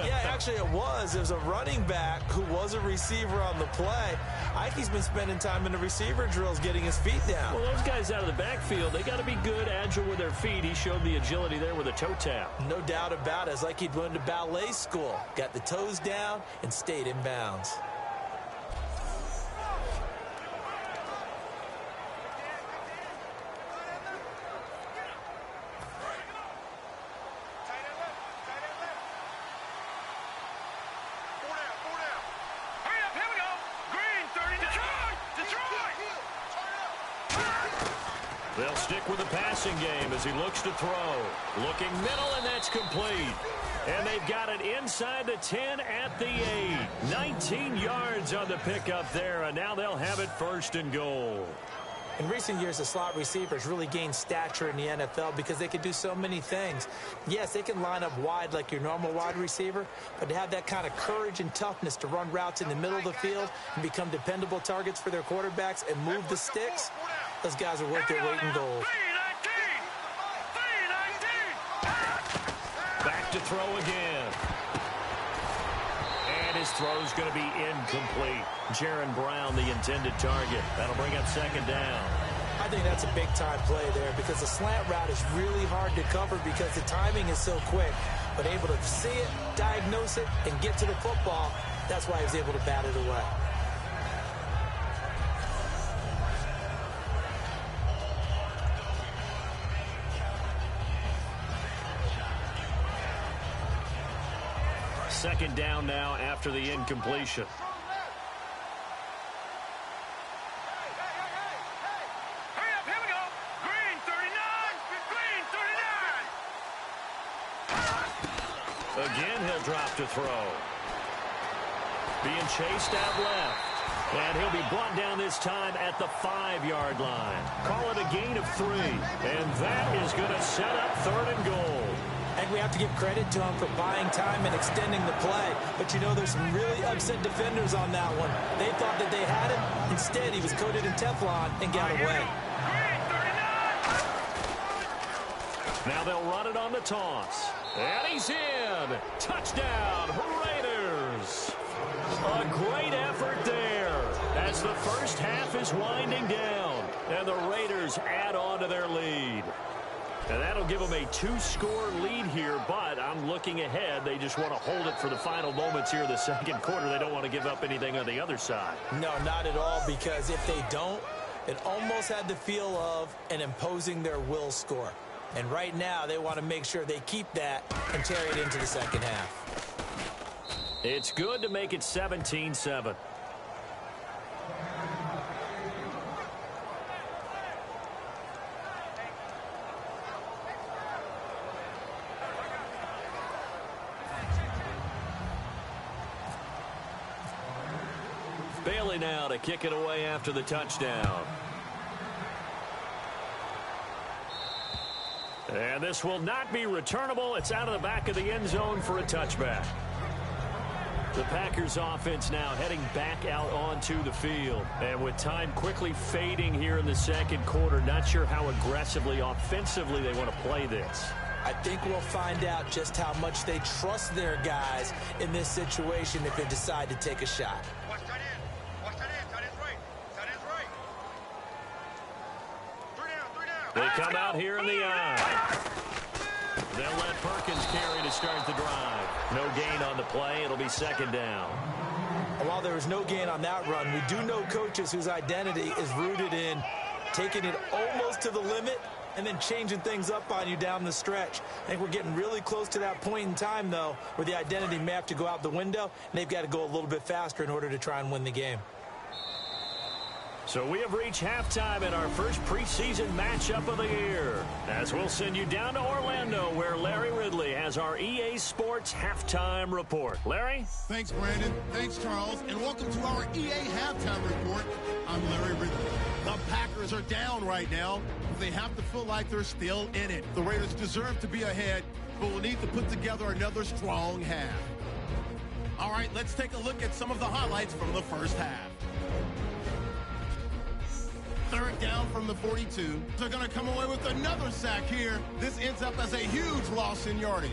Yeah, actually it was. It was a running back who was a receiver on the play. Ike's been spending time in the receiver drills getting his feet down. Well, those guys out of the backfield, they got to be good, agile with their feet. He showed the agility there with a toe tap. No doubt about it. It's like he'd went to ballet school. Got the toes down and stayed in bounds. They'll stick with the passing game as he looks to throw. Looking middle, and that's complete. And they've got it inside the 10 at the 8. 19 yards on the pickup there, and now they'll have it 1st and goal. In recent years, the slot receivers really gained stature in the NFL because they can do so many things. Yes, they can line up wide like your normal wide receiver, but to have that kind of courage and toughness to run routes in the middle of the field and become dependable targets for their quarterbacks and move the sticks, those guys are worth their weight in gold. Back to throw again. And his throw's going to be incomplete. Jaron Brown, the intended target. That'll bring up 2nd down. I think that's a big-time play there because the slant route is really hard to cover because the timing is so quick. But able to see it, diagnose it, and get to the football, that's why he was able to bat it away. Second down now after the incompletion. Hurry up, here we go. Green 39. Green 39. Again, he'll drop to throw. Being chased out left. And he'll be brought down this time at the 5-yard line. Call it a gain of 3. And that is going to set up 3rd and goal. And we have to give credit to him for buying time and extending the play. But, you know, there's some really upset defenders on that one. They thought that they had him. Instead, he was coated in Teflon and got away. Now they'll run it on the toss. And he's in. Touchdown, Raiders. A great effort there as the first half is winding down. And the Raiders add on to their lead. And that'll give them a 2-score lead here, but I'm looking ahead. They just want to hold it for the final moments here in the 2nd quarter. They don't want to give up anything on the other side. No, not at all, because if they don't, it almost had the feel of an imposing their will score. And right now, they want to make sure they keep that and carry it into the 2nd half. It's good to make it 17-7. Bailey now to kick it away after the touchdown. And this will not be returnable. It's out of the back of the end zone for a touchback. The Packers offense now heading back out onto the field. And with time quickly fading here in the second quarter, not sure how aggressively, offensively they want to play this. I think we'll find out just how much they trust their guys in this situation if they decide to take a shot. Watch that in. Watch that in. That is right. That is right. 3 down. They come out here in the eye. They'll let Perkins carry to start the drive. No gain on the play. It'll be second down. While there was no gain on that run, we do know coaches whose identity is rooted in taking it almost to the limit and then changing things up on you down the stretch. I think we're getting really close to that point in time, though, where the identity may have to go out the window, and they've got to go a little bit faster in order to try and win the game. So we have reached halftime in our first preseason matchup of the year, as we'll send you down to Orlando, where Larry Ridley has our EA Sports halftime report. Larry? Thanks, Brandon. Thanks, Charles. And welcome to our EA halftime report. I'm Larry Ridley. The Packers are down right now, but they have to feel like they're still in it. The Raiders deserve to be ahead, but will need to put together another strong half. All right, let's take a look at some of the highlights from the first half. Third down from the 42. They're going to come away with another sack here. This ends up as a huge loss in yardage.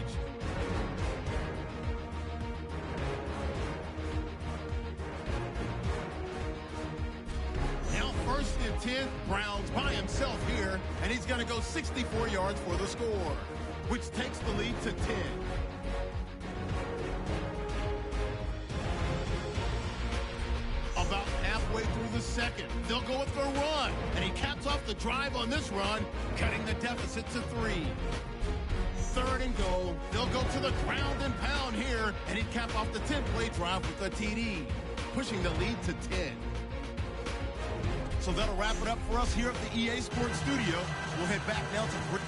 Now first and 10, Browns by himself here, and he's going to go 64 yards for the score, which takes the lead to 10. About halfway through the second, they'll go with their run, and he caps off the drive on this run, cutting the deficit to 3. Third and goal, they'll go to the ground and pound here, and he'd cap off the 10-play drive with a TD, pushing the lead to 10. So that'll wrap it up for us here at the EA Sports Studio. We'll head back now to...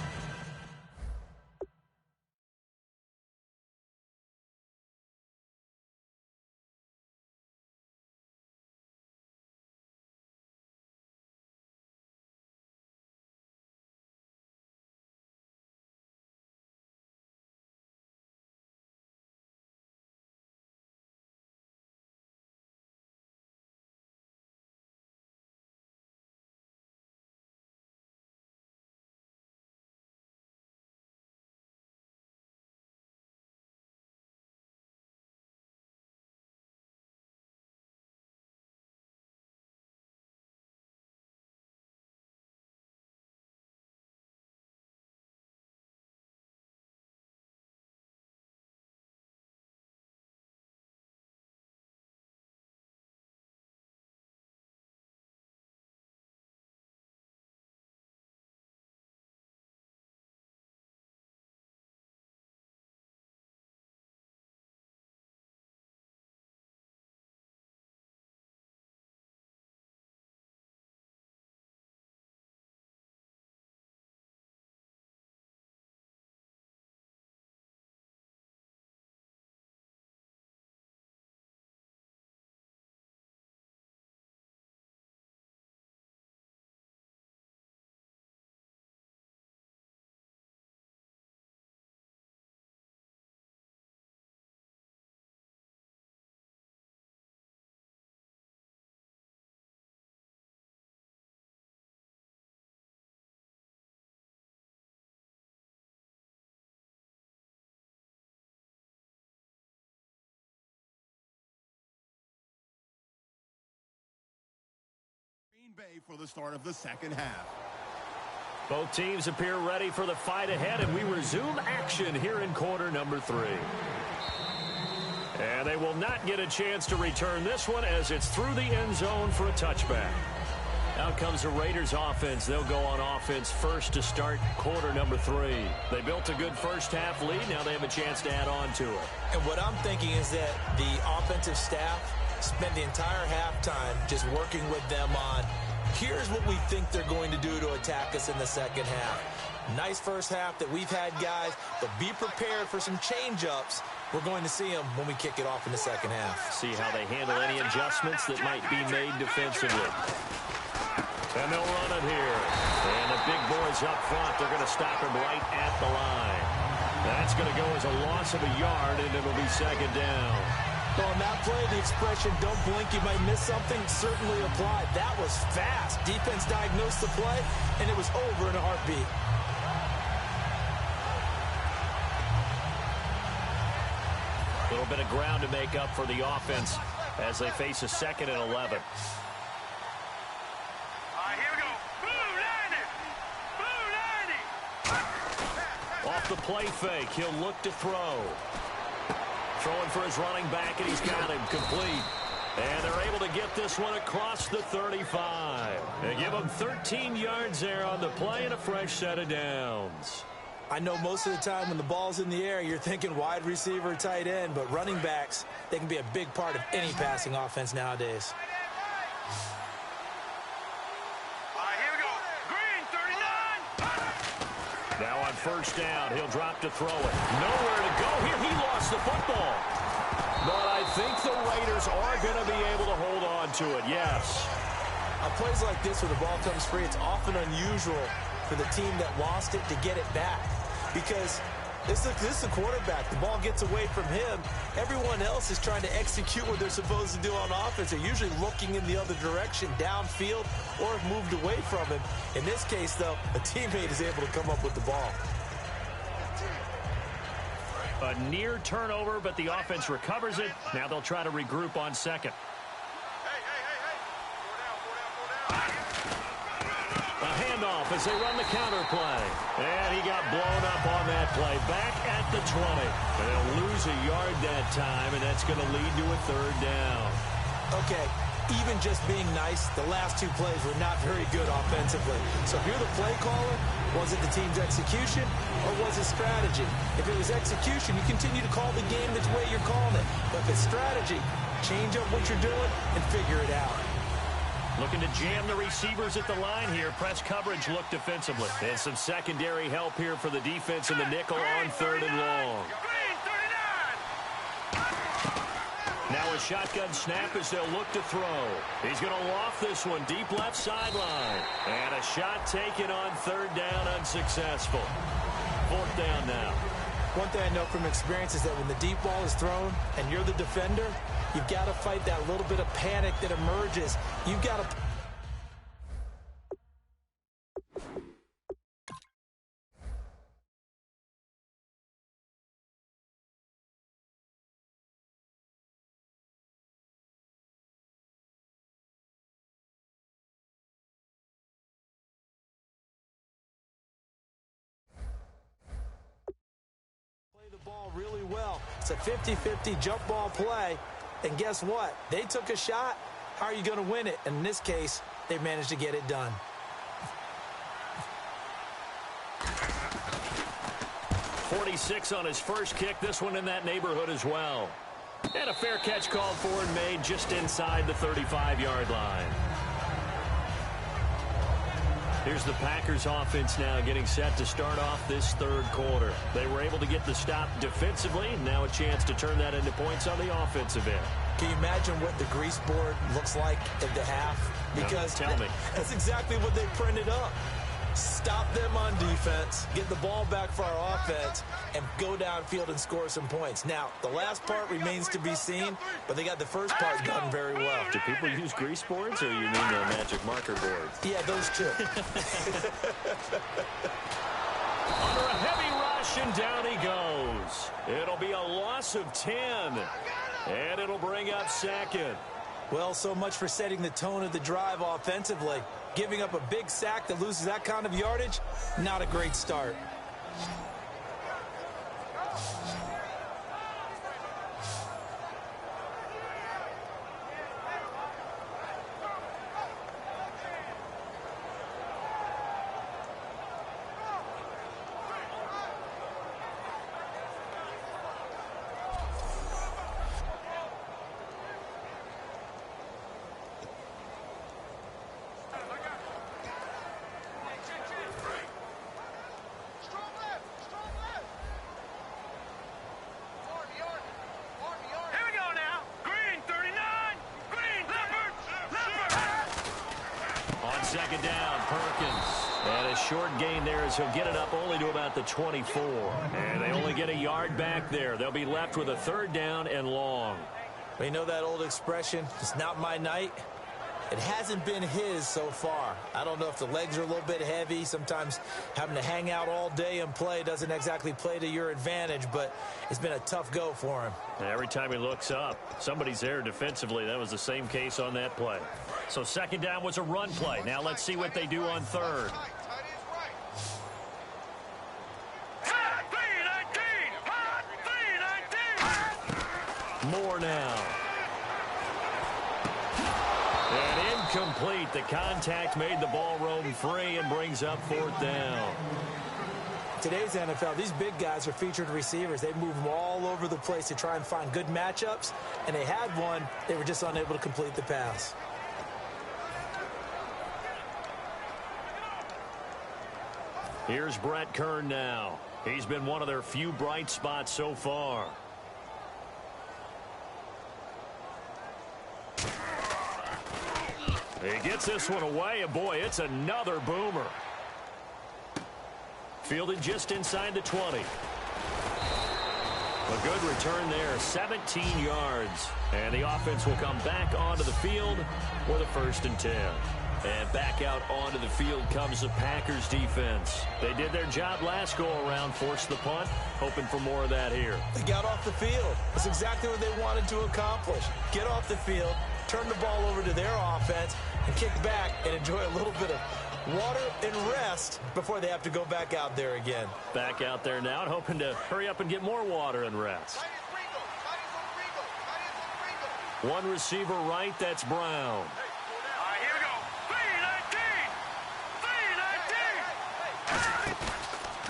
Bay for the start of the second half. Both teams appear ready for the fight ahead, and we resume action here in quarter number 3. And they will not get a chance to return this one as it's through the end zone for a touchback. Out comes the Raiders offense. They'll go on offense first to start quarter number 3. They built a good first half lead. Now they have a chance to add on to it. And what I'm thinking is that the offensive staff spent the entire halftime just working with them on, here's what we think they're going to do to attack us in the second half. Nice first half that we've had, guys, but be prepared for some change-ups. We're going to see them when we kick it off in the second half. See how they handle any adjustments that might be made defensively. And they'll run it here. And the big boys up front, they're going to stop him right at the line. That's going to go as a loss of a yard, and it'll be second down. Well, on that play, the expression, don't blink, you might miss something, certainly applied. That was fast. Defense diagnosed the play, and it was over in a heartbeat. A little bit of ground to make up for the offense as they face a 2nd and 11. Off the play fake, he'll look to throw. Throwing for his running back, and he's got him complete. And they're able to get this one across the 35. They give him 13 yards there on the play and a fresh set of downs. I know most of the time when the ball's in the air, you're thinking wide receiver, tight end, but running backs, they can be a big part of any passing offense nowadays. Now on first down, he'll drop to throw it. Nowhere to go here. He lost the football. But I think the Raiders are going to be able to hold on to it, yes. On plays like this where the ball comes free, it's often unusual for the team that lost it to get it back. Because this is the quarterback. The ball gets away from him. Everyone else is trying to execute what they're supposed to do on offense. They're usually looking in the other direction, downfield, or have moved away from him. In this case, though, a teammate is able to come up with the ball. A near turnover, but the offense recovers it. Now they'll try to regroup on second. A handoff as they run the counter play. And he got blown up on that play. Back at the 20. And they'll lose a yard that time, and that's going to lead to a 3rd down. Okay, even just being nice, the last 2 plays were not very good offensively. So if you're the play caller, was it the team's execution or was it strategy? If it was execution, you continue to call the game the way you're calling it. But if it's strategy, change up what you're doing and figure it out. Looking to jam the receivers at the line here. Press coverage look defensively. And some secondary help here for the defense in the nickel on 3rd and long. Now a shotgun snap as they'll look to throw. He's going to loft this one deep left sideline. And a shot taken on 3rd down, unsuccessful. 4th down now. One thing I know from experience is that when the deep ball is thrown and you're the defender, you've got to fight that little bit of panic that emerges. You've got to... ball really well. It's a 50-50 jump ball play, and guess what? They took a shot. How are you going to win it? And in this case, they managed to get it done. .46 on his first kick. This one in that neighborhood as well. And a fair catch called for and made just inside the 35-yard line. Here's the Packers offense now getting set to start off this 3rd quarter. They were able to get the stop defensively. Now a chance to turn that into points on the offensive end. Can you imagine what the grease board looks like at the half? Because no, tell me. That's exactly what they printed up. Stop them on defense, get the ball back for our offense, and go downfield and score some points. Now, the last part remains to be seen, but they got the first part done very well. Do people use grease boards, or you mean the magic marker boards? Yeah, those two. Under a heavy rush, and down he goes. It'll be a loss of 10, and it'll bring up 2nd. Well, so much for setting the tone of the drive offensively. Giving up a big sack that loses that kind of yardage, not a great start. second down, Perkins. And a short gain there as he'll get it up only to about the 24. And they only get a yard back there. They'll be left with a third down and long. Well, you know that old expression, it's not my night? It hasn't been his so far. I don't know if the legs are a little bit heavy. Sometimes having to hang out all day and play doesn't exactly play to your advantage, but it's been a tough go for him. And every time he looks up, somebody's there defensively. That was the same case on that play. So second down was a run play. Now let's see what they do on third. More now. And incomplete. The contact made the ball roam free and brings up fourth down. Today's NFL, these big guys are featured receivers. They move them all over the place to try and find good matchups, and they had one. They were just unable to complete the pass. Here's Brett Kern now. He's been one of their few bright spots so far. He gets this one away, and boy, it's another boomer. Fielded just inside the 20. A good return there, 17 yards. And the offense will come back onto the field with a 1st and 10. And back out onto the field comes the Packers defense. They did their job last go-around, forced the punt, hoping for more of that here. They got off the field. That's exactly what they wanted to accomplish. Get off the field, turn the ball over to their offense, and kick back and enjoy a little bit of water and rest before they have to go back out there again. Back out there now and hoping to hurry up and get more water and rest. One receiver right, that's Brown. Here we go.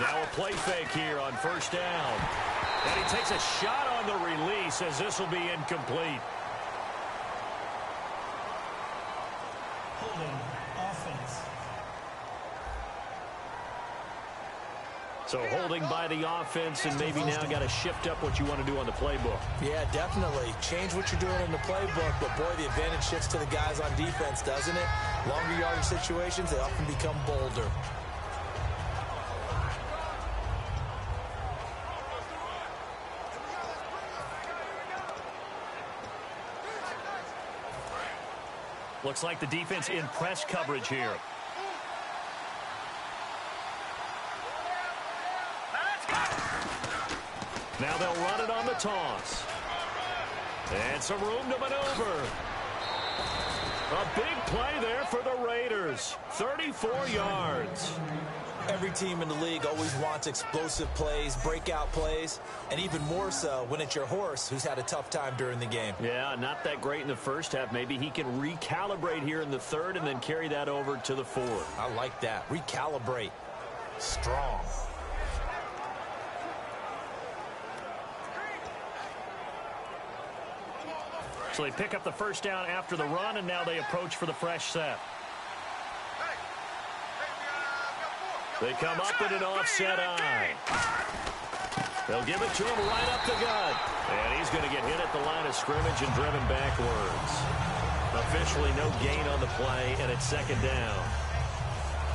3-19. Now a play fake here on 1st down. And he takes a shot on the release as this will be incomplete. Holding offense. So holding by the offense, and maybe now got to shift up what you want to do on the playbook. Yeah, definitely. Change what you're doing in the playbook, but boy, the advantage shifts to the guys on defense, doesn't it? Longer yardage situations, they often become bolder. Looks like the defense in press coverage here. Now they'll run it on the toss. And some room to maneuver. A big play there for the Raiders. 34 yards. Every team in the league always wants explosive plays, breakout plays, and even more so when it's your horse who's had a tough time during the game. Yeah, not that great in the first half. Maybe he can recalibrate here in the third and then carry that over to the fourth. I like that. Recalibrate. Strong. So they pick up the 1st down after the run, and now they approach for the fresh set. They come up in an offset eye. They'll give it to him right up the gut. And he's going to get hit at the line of scrimmage and driven backwards. Officially no gain on the play, and it's 2nd down.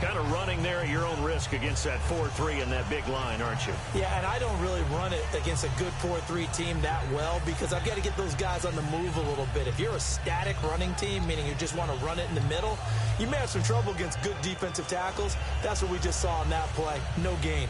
Kind of running there at your own risk against that 4-3 and that big line, aren't you? Yeah, and I don't really run it against a good 4-3 team that well because I've got to get those guys on the move a little bit. If you're a static running team, meaning you just want to run it in the middle, you may have some trouble against good defensive tackles. That's what we just saw on that play. No gain.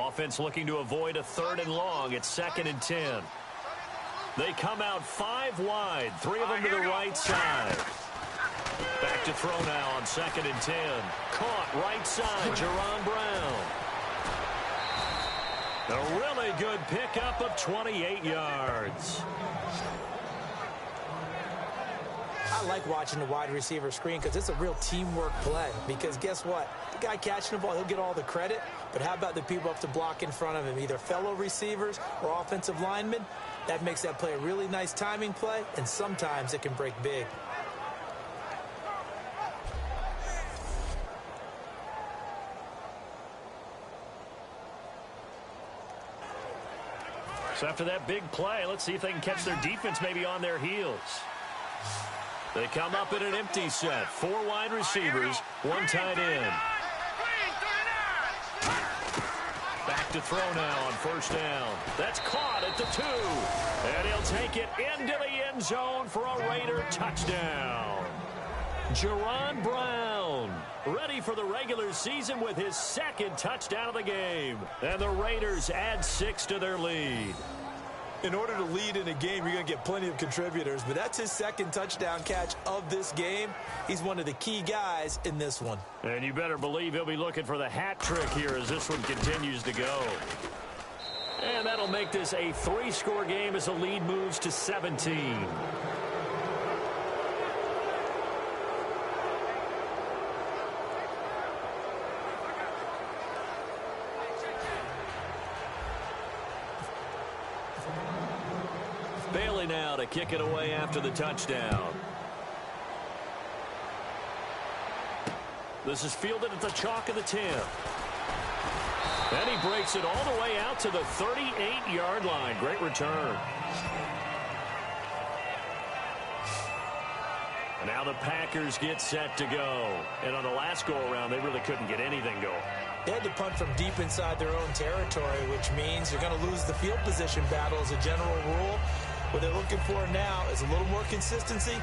offense looking to avoid a 3rd and long. It's 2nd and 10. They come out 5 wide, 3 of them to the right side. Back to throw now on 2nd and 10. Caught right side, Jerron Brown. A really good pickup of 28 yards. I like watching the wide receiver screen because it's a real teamwork play. Because guess what? The guy catching the ball, he'll get all the credit. But how about the people up to block in front of him, either fellow receivers or offensive linemen? That makes that play a really nice timing play, and sometimes it can break big. So after that big play, let's see if they can catch their defense maybe on their heels. They come up in an empty set. 4 wide receivers, 1 tight end. Back to throw now on 1st down. That's caught at the 2. And he'll take it into the end zone for a Raider touchdown. Jerron Brown ready for the regular season with his 2nd touchdown of the game. And the Raiders add 6 to their lead. In order to lead in a game, you're going to get plenty of contributors, but that's his 2nd touchdown catch of this game. He's one of the key guys in this one. And you better believe he'll be looking for the hat trick here as this one continues to go. And that'll make this a 3-score game as the lead moves to 17. Bailey now to kick it away after the touchdown. This is fielded at the chalk of the 10. And he breaks it all the way out to the 38-yard line. Great return. And now the Packers get set to go. And on the last go-around, they really couldn't get anything going. They had to punt from deep inside their own territory, which means they're going to lose the field position battle as a general rule. What they're looking for now is a little more consistency,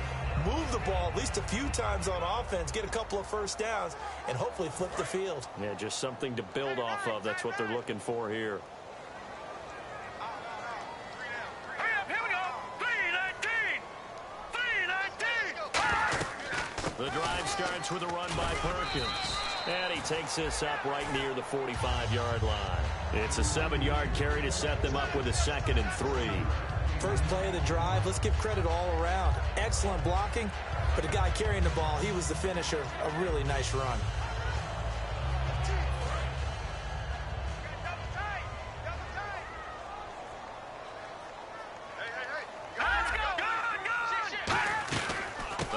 move the ball at least a few times on offense, get a couple of 1st downs, and hopefully flip the field. Yeah, just something to build off of. That's what they're looking for here. Here we go. 3-19. The drive starts with a run by Perkins. And he takes this up right near the 45-yard line. It's a 7-yard carry to set them up with a 2nd and 3. First play of the drive, let's give credit all around. Excellent blocking, but the guy carrying the ball, he was the finisher. A really nice run.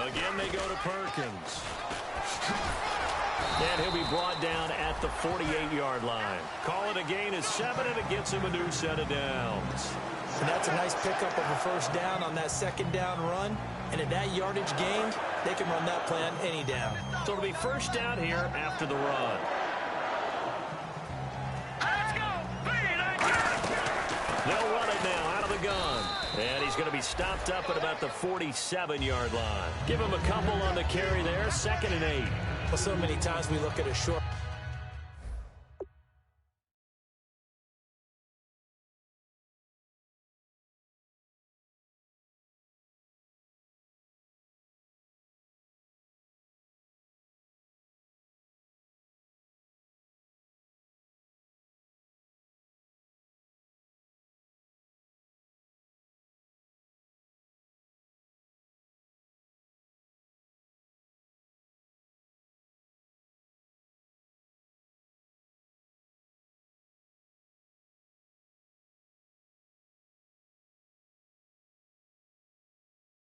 Again, they go to Perkins. And he'll be brought down at the 48-yard line. Call it a gain of 7, and it gets him a new set of downs. And that's a nice pickup of a 1st down on that 2nd down run. And at that yardage gained, they can run that play on any down. So it'll be 1st down here after the run. Let's go. 3-19. They'll run it now out of the gun. And he's going to be stopped up at about the 47-yard line. Give him a couple on the carry there. 2nd and 8. Well, so many times we look at a short.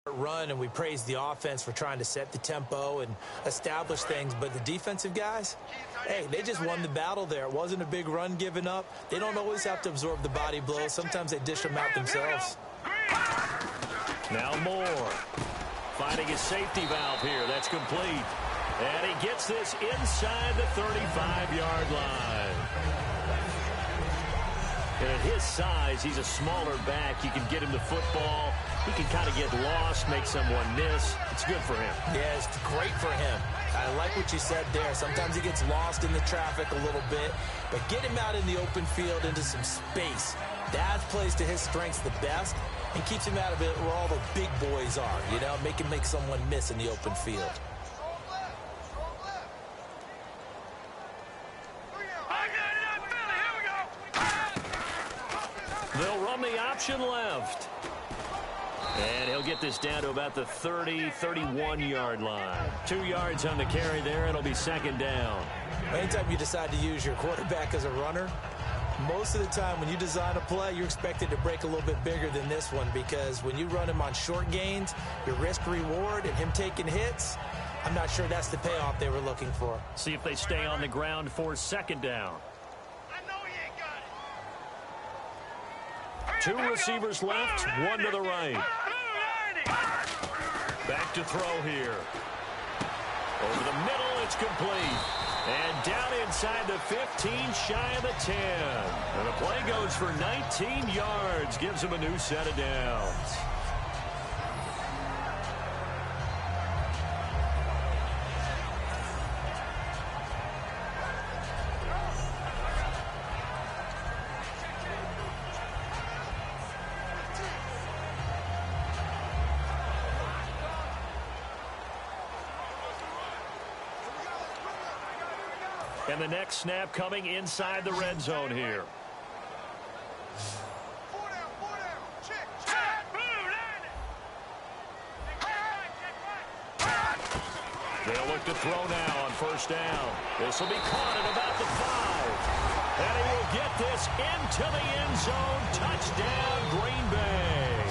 Run, and we praise the offense for trying to set the tempo and establish things, but the defensive guys, hey, they just won the battle there. It wasn't a big run given up. They don't always have to absorb the body blows. Sometimes they dish them out themselves. Now Moore finding his safety valve here. That's complete, and he gets this inside the 35-yard line. And at his size, he's a smaller back. You can get him the football. He can kind of get lost, make someone miss. It's good for him. Yeah, it's great for him. I like what you said there. Sometimes he gets lost in the traffic a little bit, but get him out in the open field into some space. That plays to his strengths the best and keeps him out of it where all the big boys are, you know, make him make someone miss in the open field. They'll run the option left. And he'll get this down to about the 30, 31-yard line. 2 yards on the carry there. It'll be second down. Anytime you decide to use your quarterback as a runner, most of the time when you design a play, you're expected to break a little bit bigger than this one, because when you run him on short gains, your risk-reward and him taking hits, I'm not sure that's the payoff they were looking for. See if they stay on the ground for second down. Two receivers left, one to the right. Back to throw here. Over the middle, it's complete. And down inside the 15, shy of the 10. And the play goes for 19 yards, gives him a new set of downs. And the next snap coming inside the red zone here. They'll look to throw now on first down. This will be caught at about the 5. And he will get this into the end zone. Touchdown, Green Bay.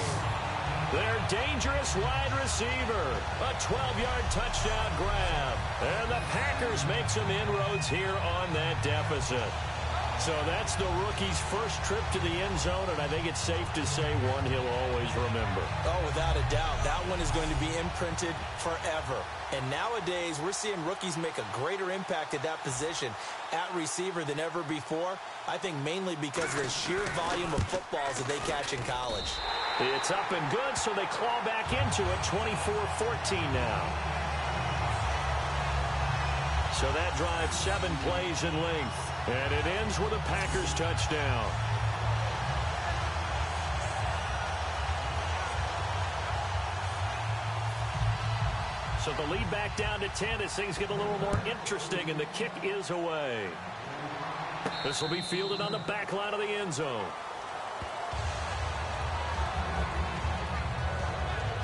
Their dangerous wide receiver. A 12-yard touchdown grab. And the Packers make some inroads here on that deficit. So that's the rookie's first trip to the end zone, and I think it's safe to say one he'll always remember. Oh, without a doubt. That one is going to be imprinted forever. And nowadays, we're seeing rookies make a greater impact at that position at receiver than ever before. I think mainly because of the sheer volume of footballs that they catch in college. It's up and good, so they claw back into it, 24-14 now. So that drives 7 plays in length, and it ends with a Packers touchdown. So the lead back down to 10 as things get a little more interesting, and the kick is away. This will be fielded on the back line of the end zone.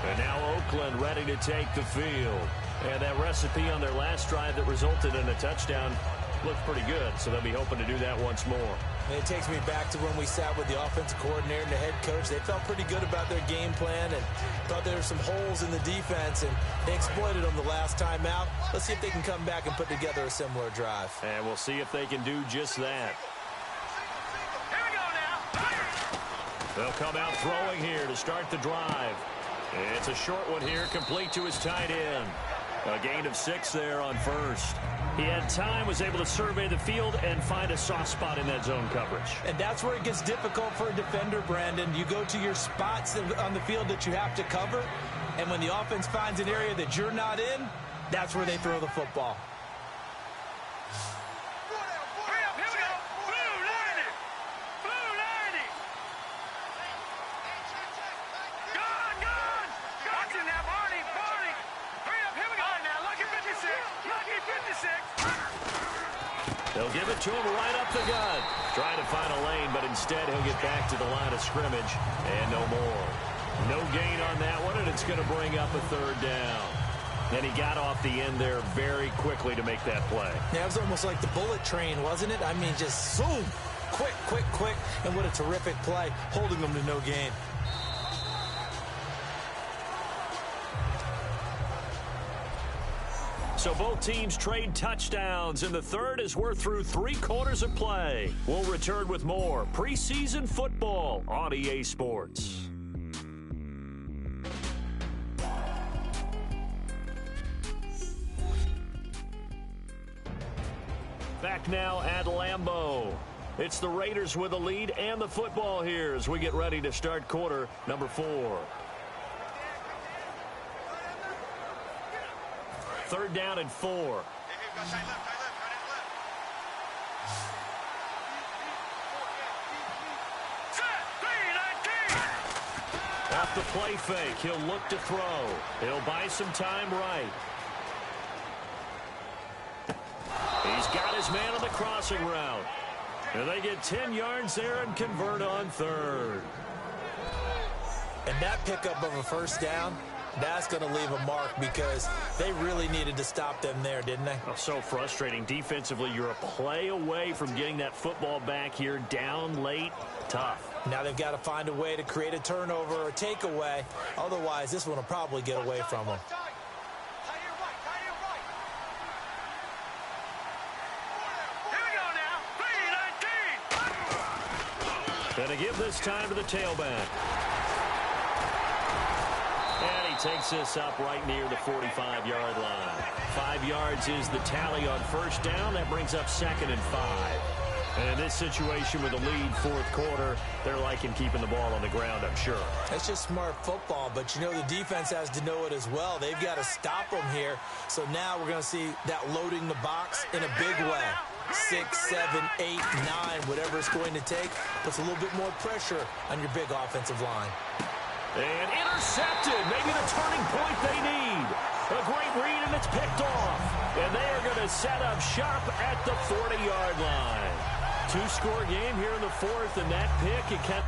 And now Oakland ready to take the field. And that recipe on their last drive that resulted in a touchdown looked pretty good, so they'll be hoping to do that once more. And it takes me back to when we sat with the offensive coordinator and the head coach. They felt pretty good about their game plan and thought there were some holes in the defense, and they exploited them the last time out. Let's see if they can come back and put together a similar drive. And we'll see if they can do just that. Here we go now. They'll come out throwing here to start the drive. It's a short one here, complete to his tight end. A gain of 6 there on first. He had time, was able to survey the field and find a soft spot in that zone coverage. And that's where it gets difficult for a defender, Brandon. You go to your spots on the field that you have to cover, and when the offense finds an area that you're not in, that's where they throw the football. They'll give it to him right up the gut. Trying to find a lane, but instead he'll get back to the line of scrimmage and no more. No gain on that one, and it's going to bring up a third down. And he got off the end there very quickly to make that play. Yeah, it was almost like the bullet train, wasn't it? I mean, just zoom, quick, quick, quick, and what a terrific play, holding them to no gain. So both teams trade touchdowns, and the third as we're through 3 quarters of play. We'll return with more preseason football on EA Sports. Back now at Lambeau. It's the Raiders with the lead and the football here as we get ready to start quarter number 4. Third down and 4. Off the play fake, he'll look to throw. He'll buy some time right. He's got his man on the crossing route. And they get 10 yards there and convert on third. And that pickup of a first down, that's going to leave a mark because they really needed to stop them there, didn't they? Oh, so frustrating. Defensively, you're a play away from getting that football back here down late. Tough. Now they've got to find a way to create a turnover or takeaway. Otherwise, this one will probably get away from them. Going to give this time to the tailback. And he takes this up right near the 45-yard line. 5 yards is the tally on first down. That brings up 2nd and 5. And in this situation with a lead fourth quarter, they're liking keeping the ball on the ground, I'm sure. That's just smart football, but you know the defense has to know it as well. They've got to stop them here. So now we're going to see that loading the box in a big way. 6, 7, 8, 9, whatever it's going to take, puts a little bit more pressure on your big offensive line. And intercepted, maybe the turning point they need. A great read, and it's picked off. And they are going to set up shop at the 40-yard line. 2-score game here in the fourth, and that pick, it kept...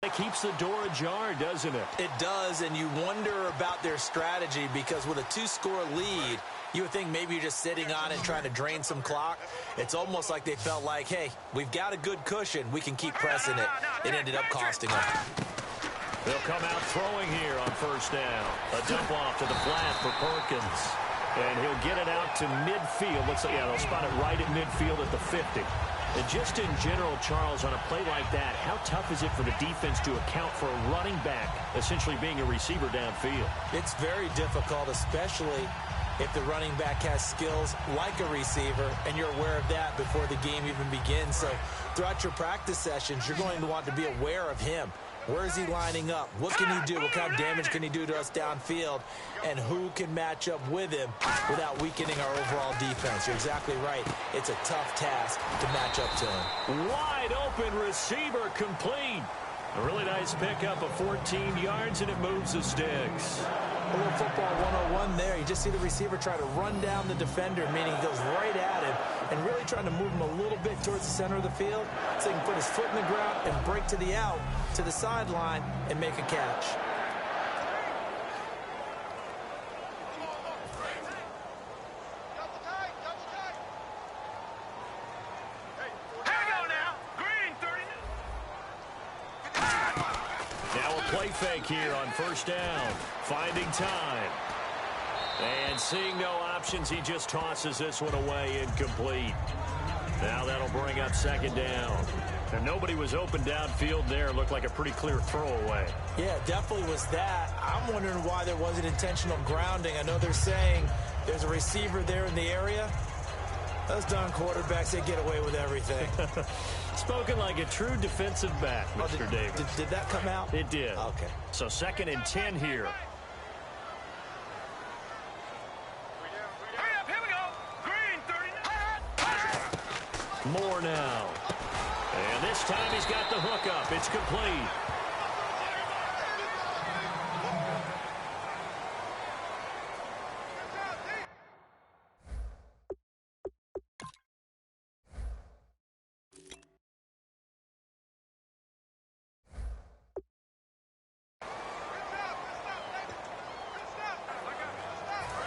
It keeps the door ajar, doesn't it? It does, and you wonder about their strategy because with a 2-score lead, you would think maybe you're just sitting on it trying to drain some clock. It's almost like they felt like, hey, we've got a good cushion. We can keep pressing it. It ended up costing them. They'll come out throwing here on first down. A dump off to the flat for Perkins. And he'll get it out to midfield. Looks like, yeah, they'll spot it right at midfield at the 50. And just in general, Charles, on a play like that, how tough is it for the defense to account for a running back essentially being a receiver downfield? It's very difficult, especially if the running back has skills like a receiver, and you're aware of that before the game even begins. So throughout your practice sessions, you're going to want to be aware of him. Where is he lining up? What can he do? What kind of damage can he do to us downfield? And who can match up with him without weakening our overall defense? You're exactly right. It's a tough task to match up to him. Wide open receiver complete. A really nice pickup of 14 yards, and it moves the sticks. A little football 101 there. You just see the receiver try to run down the defender, meaning he goes right at him and really trying to move him a little bit towards the center of the field so he can put his foot in the ground and break to the out, to the sideline, and make a catch. Now a play fake here on first down. Finding time. And seeing no options, he just tosses this one away incomplete. Now that'll bring up second down. And nobody was open downfield there. Looked like a pretty clear throwaway. Yeah, definitely was that. I'm wondering why there wasn't intentional grounding. I know they're saying there's a receiver there in the area. Those darn quarterbacks, they get away with everything. Spoken like a true defensive back, Mr. Davis. Did that come out? It did. Okay. So 2nd and 10 here. More now. And this time he's got the hook up. It's complete.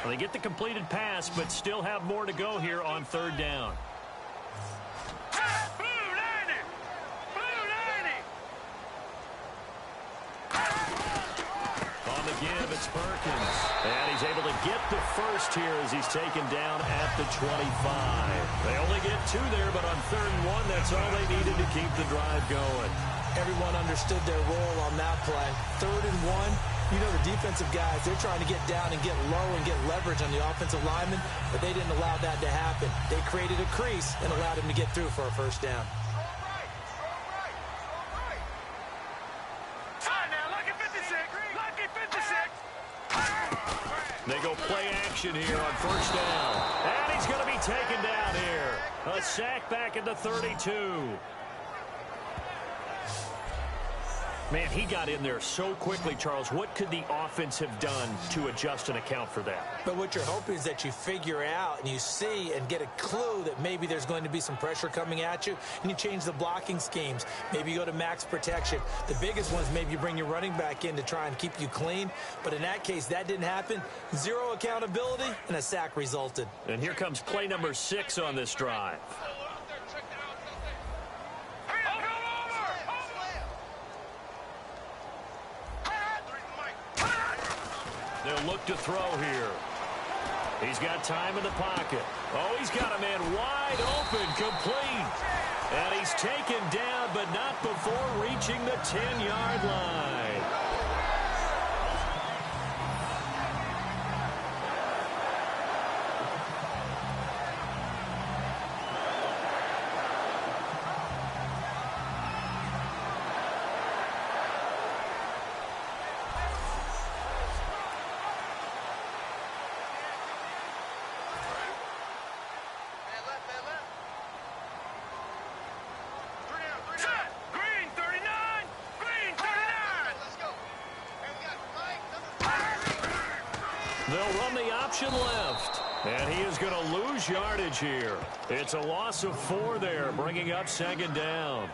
Well, they get the completed pass, but still have more to go here on 3rd down. Give, it's Perkins. And he's able to get the first here as he's taken down at the 25. They only get 2 there, but on 3rd and 1, that's all they needed to keep the drive going. Everyone understood their role on that play. 3rd and 1, you know the defensive guys, they're trying to get down and get low and get leverage on the offensive lineman, but they didn't allow that to happen. They created a crease and allowed him to get through for a first down. They go play action here on 1st down. And he's going to be taken down here. A sack back at the 32. Man, he got in there so quickly, Charles. What could the offense have done to adjust and account for that? But what you're hoping is that you figure out and you see and get a clue that maybe there's going to be some pressure coming at you, and you change the blocking schemes. Maybe you go to max protection. The biggest one is maybe you bring your running back in to try and keep you clean. But in that case, that didn't happen. 0 accountability, and a sack resulted. And here comes play number 6 on this drive. They'll look to throw here. He's got time in the pocket. Oh, he's got a man wide open, complete. And he's taken down, but not before reaching the 10-yard line. They'll run the option left. And he is going to lose yardage here. It's a loss of 4 there, bringing up 2nd down.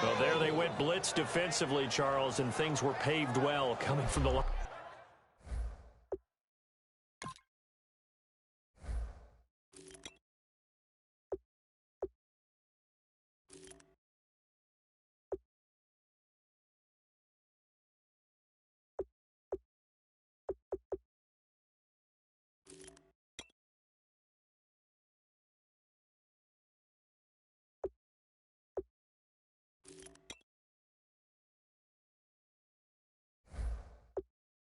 Well, there they went blitz defensively, Charles, and things were paved well coming from the line.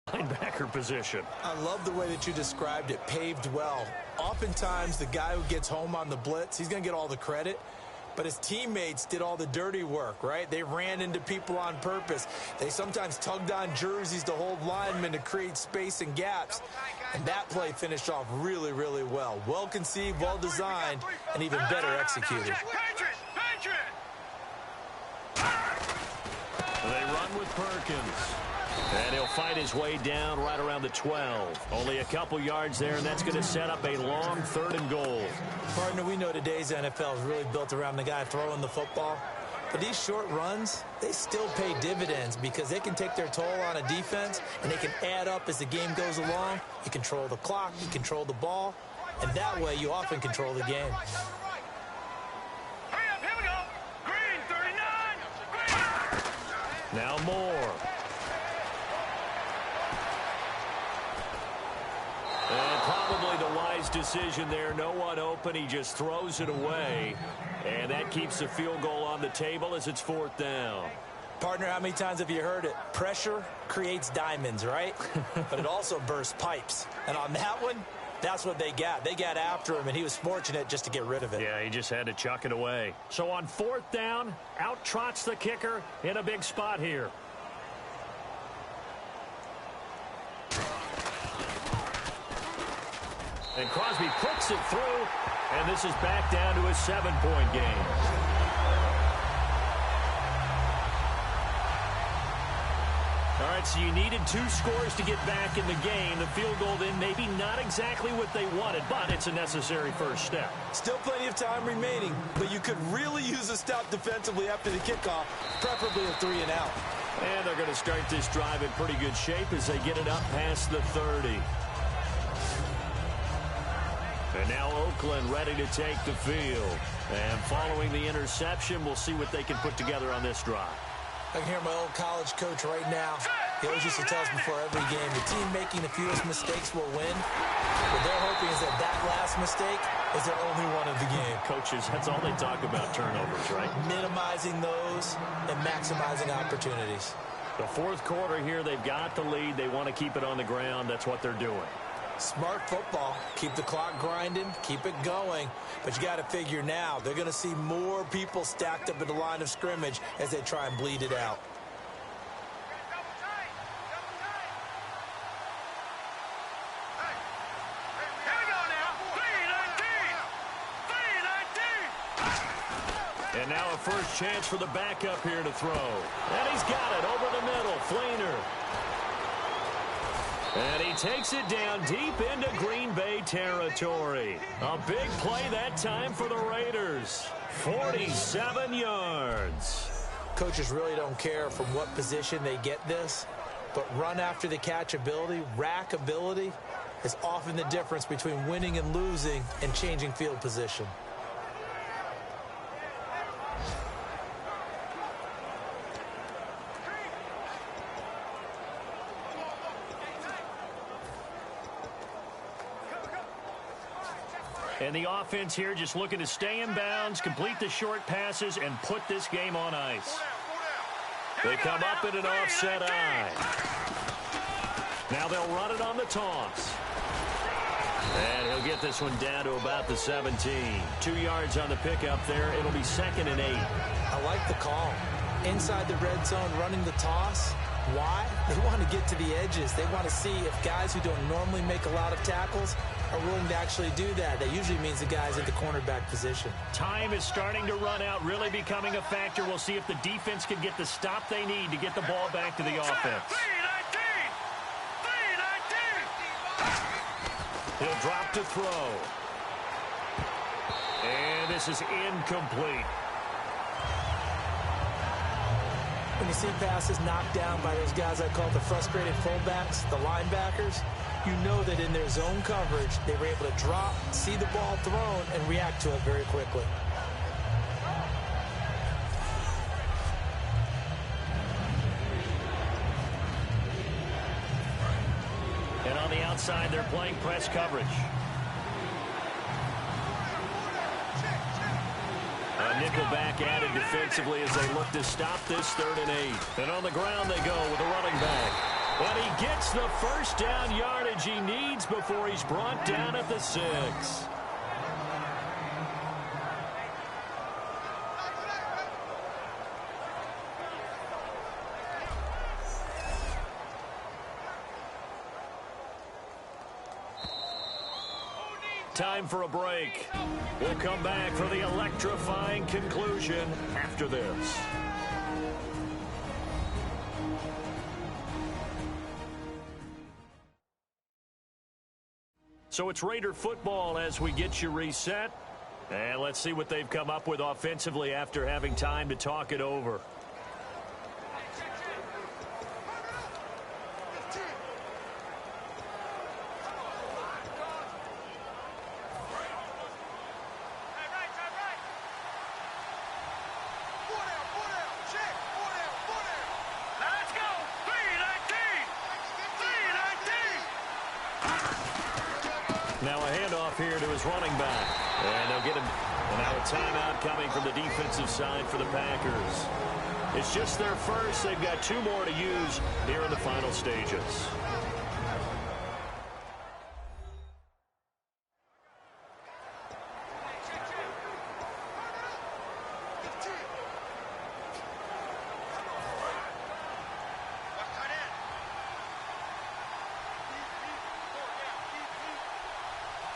Linebacker position. I love the way that you described it, paved well. Oftentimes, the guy who gets home on the blitz, he's going to get all the credit. But his teammates did all the dirty work, right? They ran into people on purpose. They sometimes tugged on jerseys to hold linemen to create space and gaps. And that play finished off really, really well. Well conceived, well designed, and even better executed. They run with Perkins. And he'll fight his way down right around the 12. Only a couple yards there, and that's going to set up a long 3rd and goal. Partner, we know today's NFL is really built around the guy throwing the football. But these short runs, they still pay dividends because they can take their toll on a defense, and they can add up as the game goes along. You control the clock, you control the ball, and that way you often control the game. Now Moore. And Wise decision there. No one open. He just throws it away. And that keeps the field goal on the table as it's 4th down. Partner, how many times have you heard it? Pressure creates diamonds, right? But it also bursts pipes. And on that one, that's what they got. They got after him, and he was fortunate just to get rid of it. Yeah, he just had to chuck it away. So on 4th down, out trots the kicker in a big spot here. And Crosby puts it through, and this is back down to a 7-point game. All right, so you needed 2 scores to get back in the game. The field goal then maybe not exactly what they wanted, but it's a necessary first step. Still plenty of time remaining, but you could really use a stop defensively after the kickoff, preferably a 3 and out. And they're going to start this drive in pretty good shape as they get it up past the 30. And now Oakland ready to take the field. And following the interception, we'll see what they can put together on this drive. I can hear my old college coach right now. He always used to tell us before every game, the team making the fewest mistakes will win. What they're hoping is that that last mistake is their only one of the game. Coaches, that's all they talk about, turnovers, right? Minimizing those and maximizing opportunities. The 4th quarter here, they've got the lead. They want to keep it on the ground. That's what they're doing. Smart football. Keep the clock grinding. Keep it going. But you got to figure now, they're going to see more people stacked up at the line of scrimmage as they try and bleed it out. And now a first chance for the backup here to throw. And he's got it over the middle. Fleener. And he takes it down deep into Green Bay territory. A big play that time for the Raiders. 47 yards. Coaches really don't care from what position they get this, but run after the catch ability, rack ability, is often the difference between winning and losing and changing field position. And the offense here just looking to stay in bounds, complete the short passes, and put this game on ice. They come up in an offset eye. Now they'll run it on the toss. And he'll get this one down to about the 17. 2 yards on the pickup there. It'll be 2nd and 8. I like the call. Inside the red zone, running the toss. Why? They want to get to the edges. They want to see if guys who don't normally make a lot of tackles are willing to actually do that. That usually means the guy's at the cornerback position. Time is starting to run out, really becoming a factor. We'll see if the defense can get the stop they need to get the ball back to the offense. He'll drop to throw. And this is incomplete. When you see passes knocked down by those guys I call the frustrated fullbacks, the linebackers, you know that in their zone coverage, they were able to drop, see the ball thrown, and react to it very quickly. And on the outside, they're playing press coverage. A nickelback added defensively as they look to stop this 3rd and 8. And on the ground they go with a running back. And he gets the first down yardage he needs before he's brought down at the 6. Time for a break. We'll come back for the electrifying conclusion after this. So it's Raider football as we get you reset. And let's see what they've come up with offensively after having time to talk it over. Bengals running back. And they'll get him. And now a timeout coming from the defensive side for the Packers. It's just their first. They've got 2 more to use here in the final stages.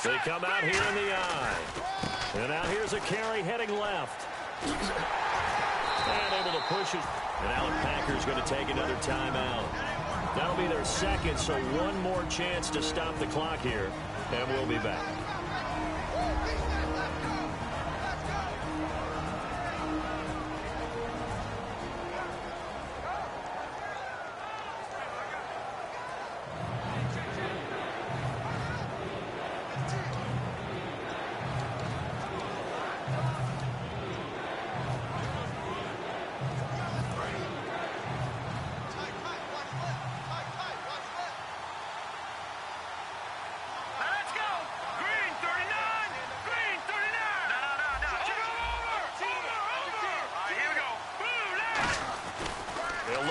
They come out here in the eye. And now here's a carry heading left. And able to push it. And now the Packers going to take another timeout. That'll be their second, so one more chance to stop the clock here. And we'll be back.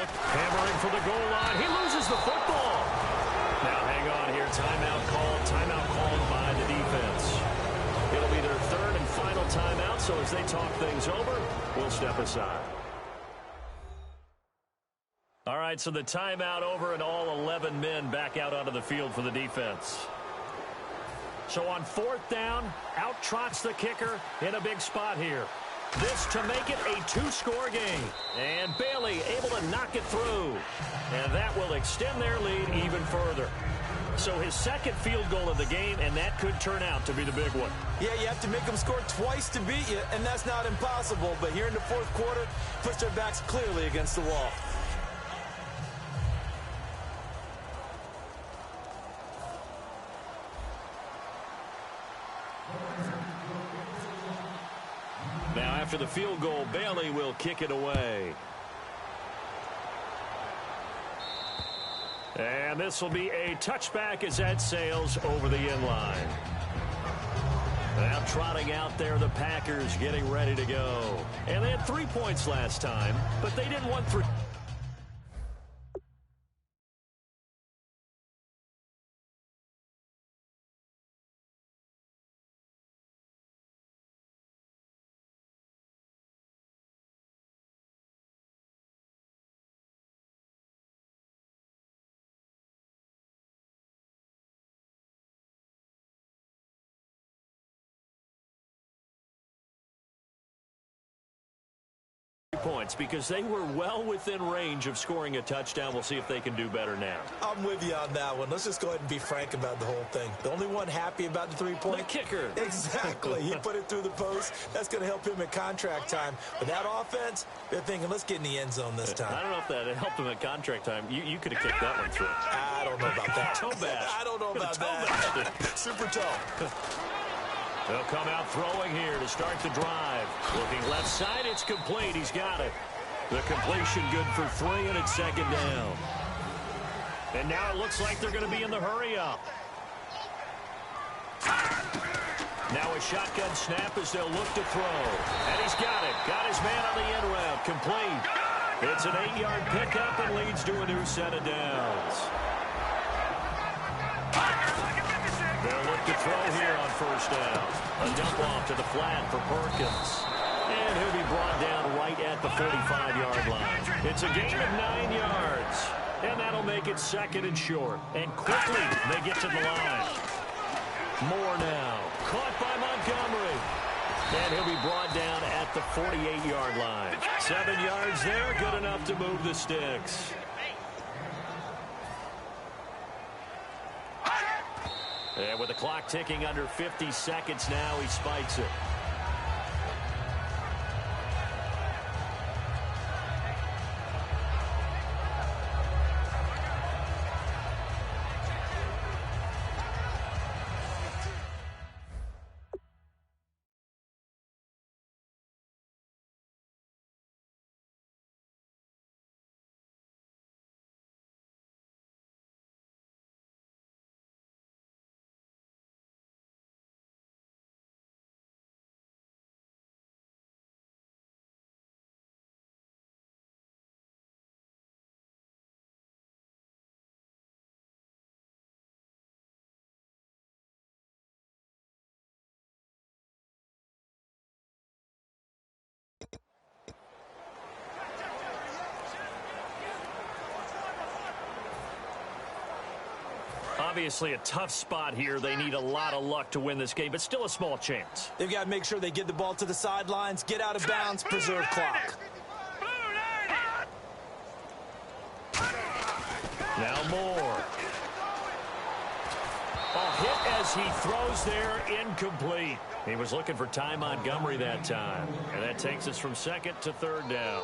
Hammering for the goal line. He loses the football. Now hang on here. Timeout called by the defense. It'll be their third and final timeout, so as they talk things over, we'll step aside. All right, so the timeout over and all 11 men back out onto the field for the defense. So on 4th down, out trots the kicker in a big spot here. This to make it a 2-score game. And Bailey able to knock it through. And that will extend their lead even further. So his second field goal of the game, and that could turn out to be the big one. Yeah, you have to make them score twice to beat you, and that's not impossible. But here in the 4th quarter, puts their backs clearly against the wall. Now after the field goal, Bailey will kick it away. And this will be a touchback as that sails over the end line. Now trotting out there, the Packers getting ready to go. And they had 3 points last time, but they didn't want 3. Points because they were well within range of scoring a touchdown. We'll see if they can do better now. I'm with you on that one. Let's just go ahead and be frank about the whole thing. The only one happy about the 3-point. The kicker. Exactly. He put it through the post. That's going to help him at contract time. But that offense, they're thinking, let's get in the end zone this time. I don't know if that helped him at contract time. You could have kicked that one through. I don't know about that. Toe bash. I don't know about that. Super toe. They'll come out throwing here to start the drive. Looking left side, it's complete. He's got it. The completion good for 3, and it's 2nd down. And now it looks like they're going to be in the hurry-up. Now a shotgun snap as they'll look to throw. And he's got it. Got his man on the end route. Complete. It's an 8-yard pickup and leads to a new set of downs. They'll look to throw here on 1st down. A dump off to the flat for Perkins. And he'll be brought down right at the 45-yard line. It's a gain of 9 yards. And that'll make it 2nd and short. And quickly they get to the line. Moore now. Caught by Montgomery. And he'll be brought down at the 48-yard line. 7 yards there, good enough to move the sticks. And with the clock ticking under 50 seconds now, he spikes it. Obviously a tough spot here. They need a lot of luck to win this game, but still a small chance. They've got to make sure they get the ball to the sidelines, get out of bounds, preserve clock. Now Moore. A hit as he throws there, incomplete. He was looking for Ty Montgomery that time. And that takes us from second to third down.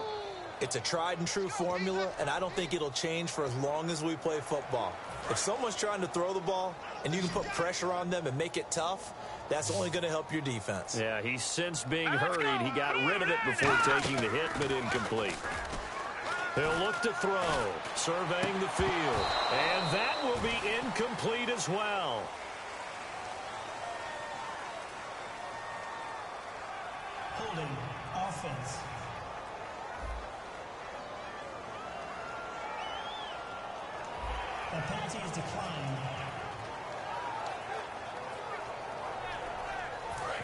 It's a tried and true formula, and I don't think it'll change for as long as we play football. If someone's trying to throw the ball and you can put pressure on them and make it tough, that's only going to help your defense. Yeah, he's since being hurried. He got rid of it before taking the hit, but incomplete. He'll look to throw, surveying the field, and that will be incomplete as well. Holding offense. The penalty is declined.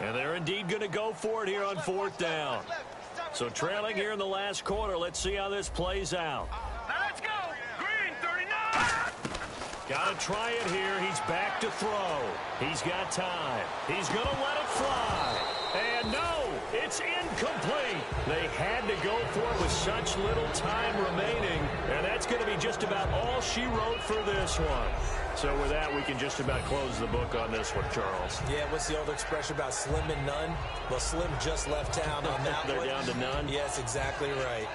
And they're indeed going to go for it here on fourth down. So trailing here in the last quarter. Let's see how this plays out. Now let's go. Green 39. Got to try it here. He's back to throw. He's got time. He's going to let it fly. And no, it's incomplete. They had to go for it with such little time remaining. And that's going to be just about all she wrote for this one. So with that, we can just about close the book on this one, Charles. Yeah, what's the old expression about slim and none? Well, Slim just left town on that They're one. down to none? Yes, exactly right.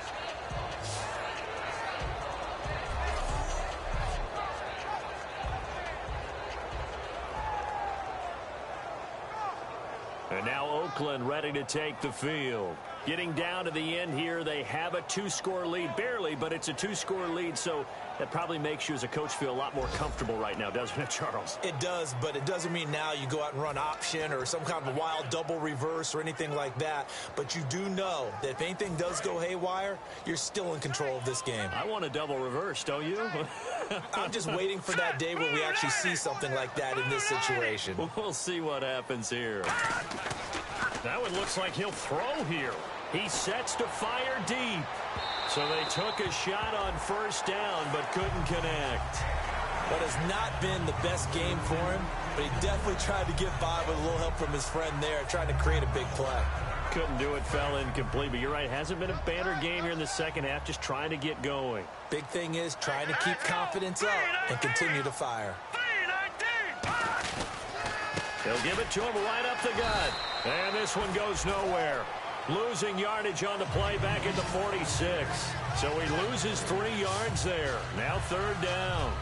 And now Oakland ready to take the field. Getting down to the end here, they have a two-score lead. Barely, but it's a two-score lead, so that probably makes you as a coach feel a lot more comfortable right now, doesn't it, Charles? It does, but it doesn't mean now you go out and run option or some kind of wild double reverse or anything like that. But you do know that if anything does go haywire, you're still in control of this game. I want a double reverse, don't you? I'm just waiting for that day where we actually see something like that in this situation. We'll see what happens here. That one looks like he'll throw here. He sets to fire deep. So they took a shot on first down, but couldn't connect. That has not been the best game for him, but he definitely tried to get by with a little help from his friend there, trying to create a big play. Couldn't do it, fell incomplete, but you're right, hasn't been a banner game here in the second half, just trying to get going. Big thing is trying to keep confidence up and continue to fire. They'll give it to him right up the gut. And this one goes nowhere. Losing yardage on the play back at the 46. So he loses 3 yards there. Now third down.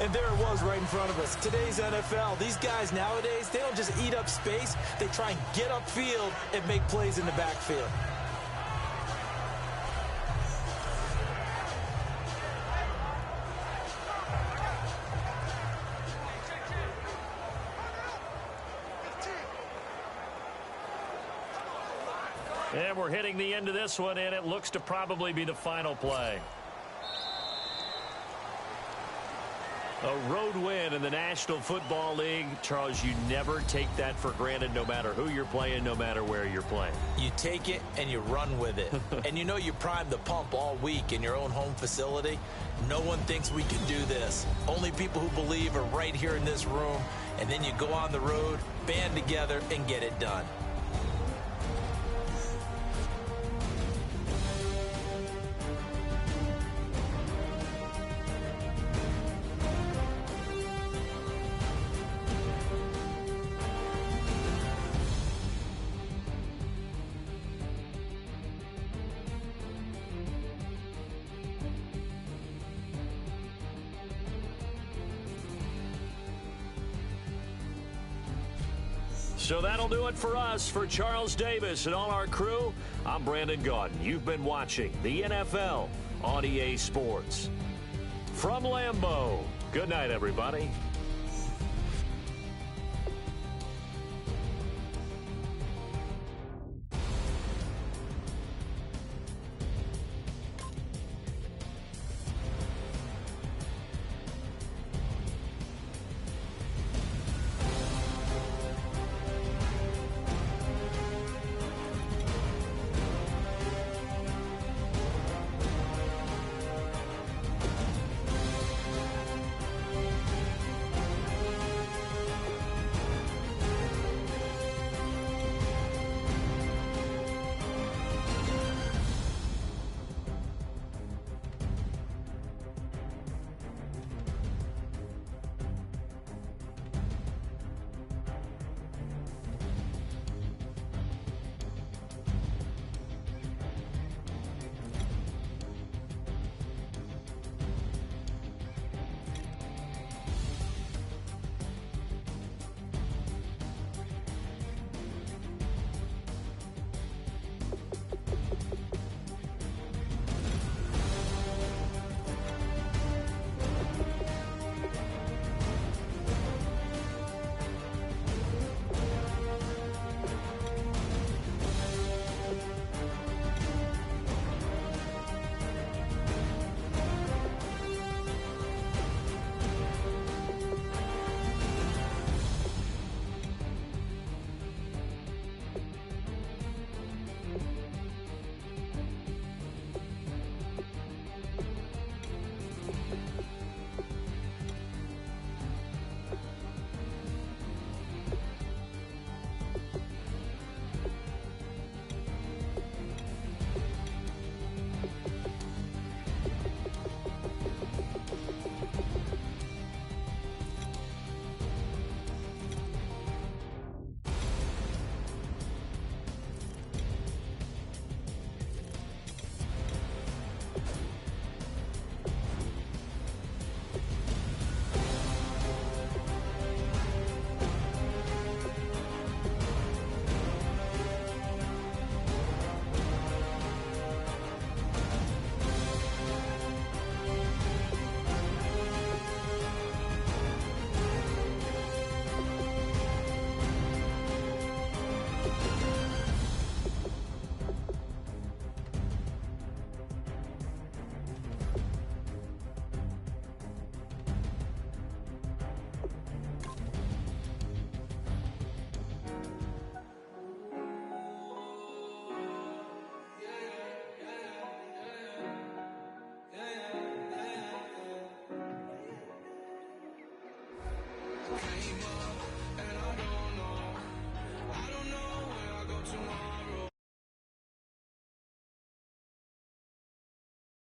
And there it was right in front of us. Today's NFL, these guys nowadays, they don't just eat up space. They try and get upfield and make plays in the backfield. And we're hitting the end of this one, and it looks to probably be the final play. A road win in the National Football League. Charles, you never take that for granted no matter who you're playing, no matter where you're playing. You take it and you run with it. And you know you primed the pump all week in your own home facility. No one thinks we can do this. Only people who believe are right here in this room. And then you go on the road, band together, and get it done. So that'll do it for us. For Charles Davis and all our crew, I'm Brandon Gaudin. You've been watching the NFL on EA Sports. From Lambeau, good night, everybody. came up.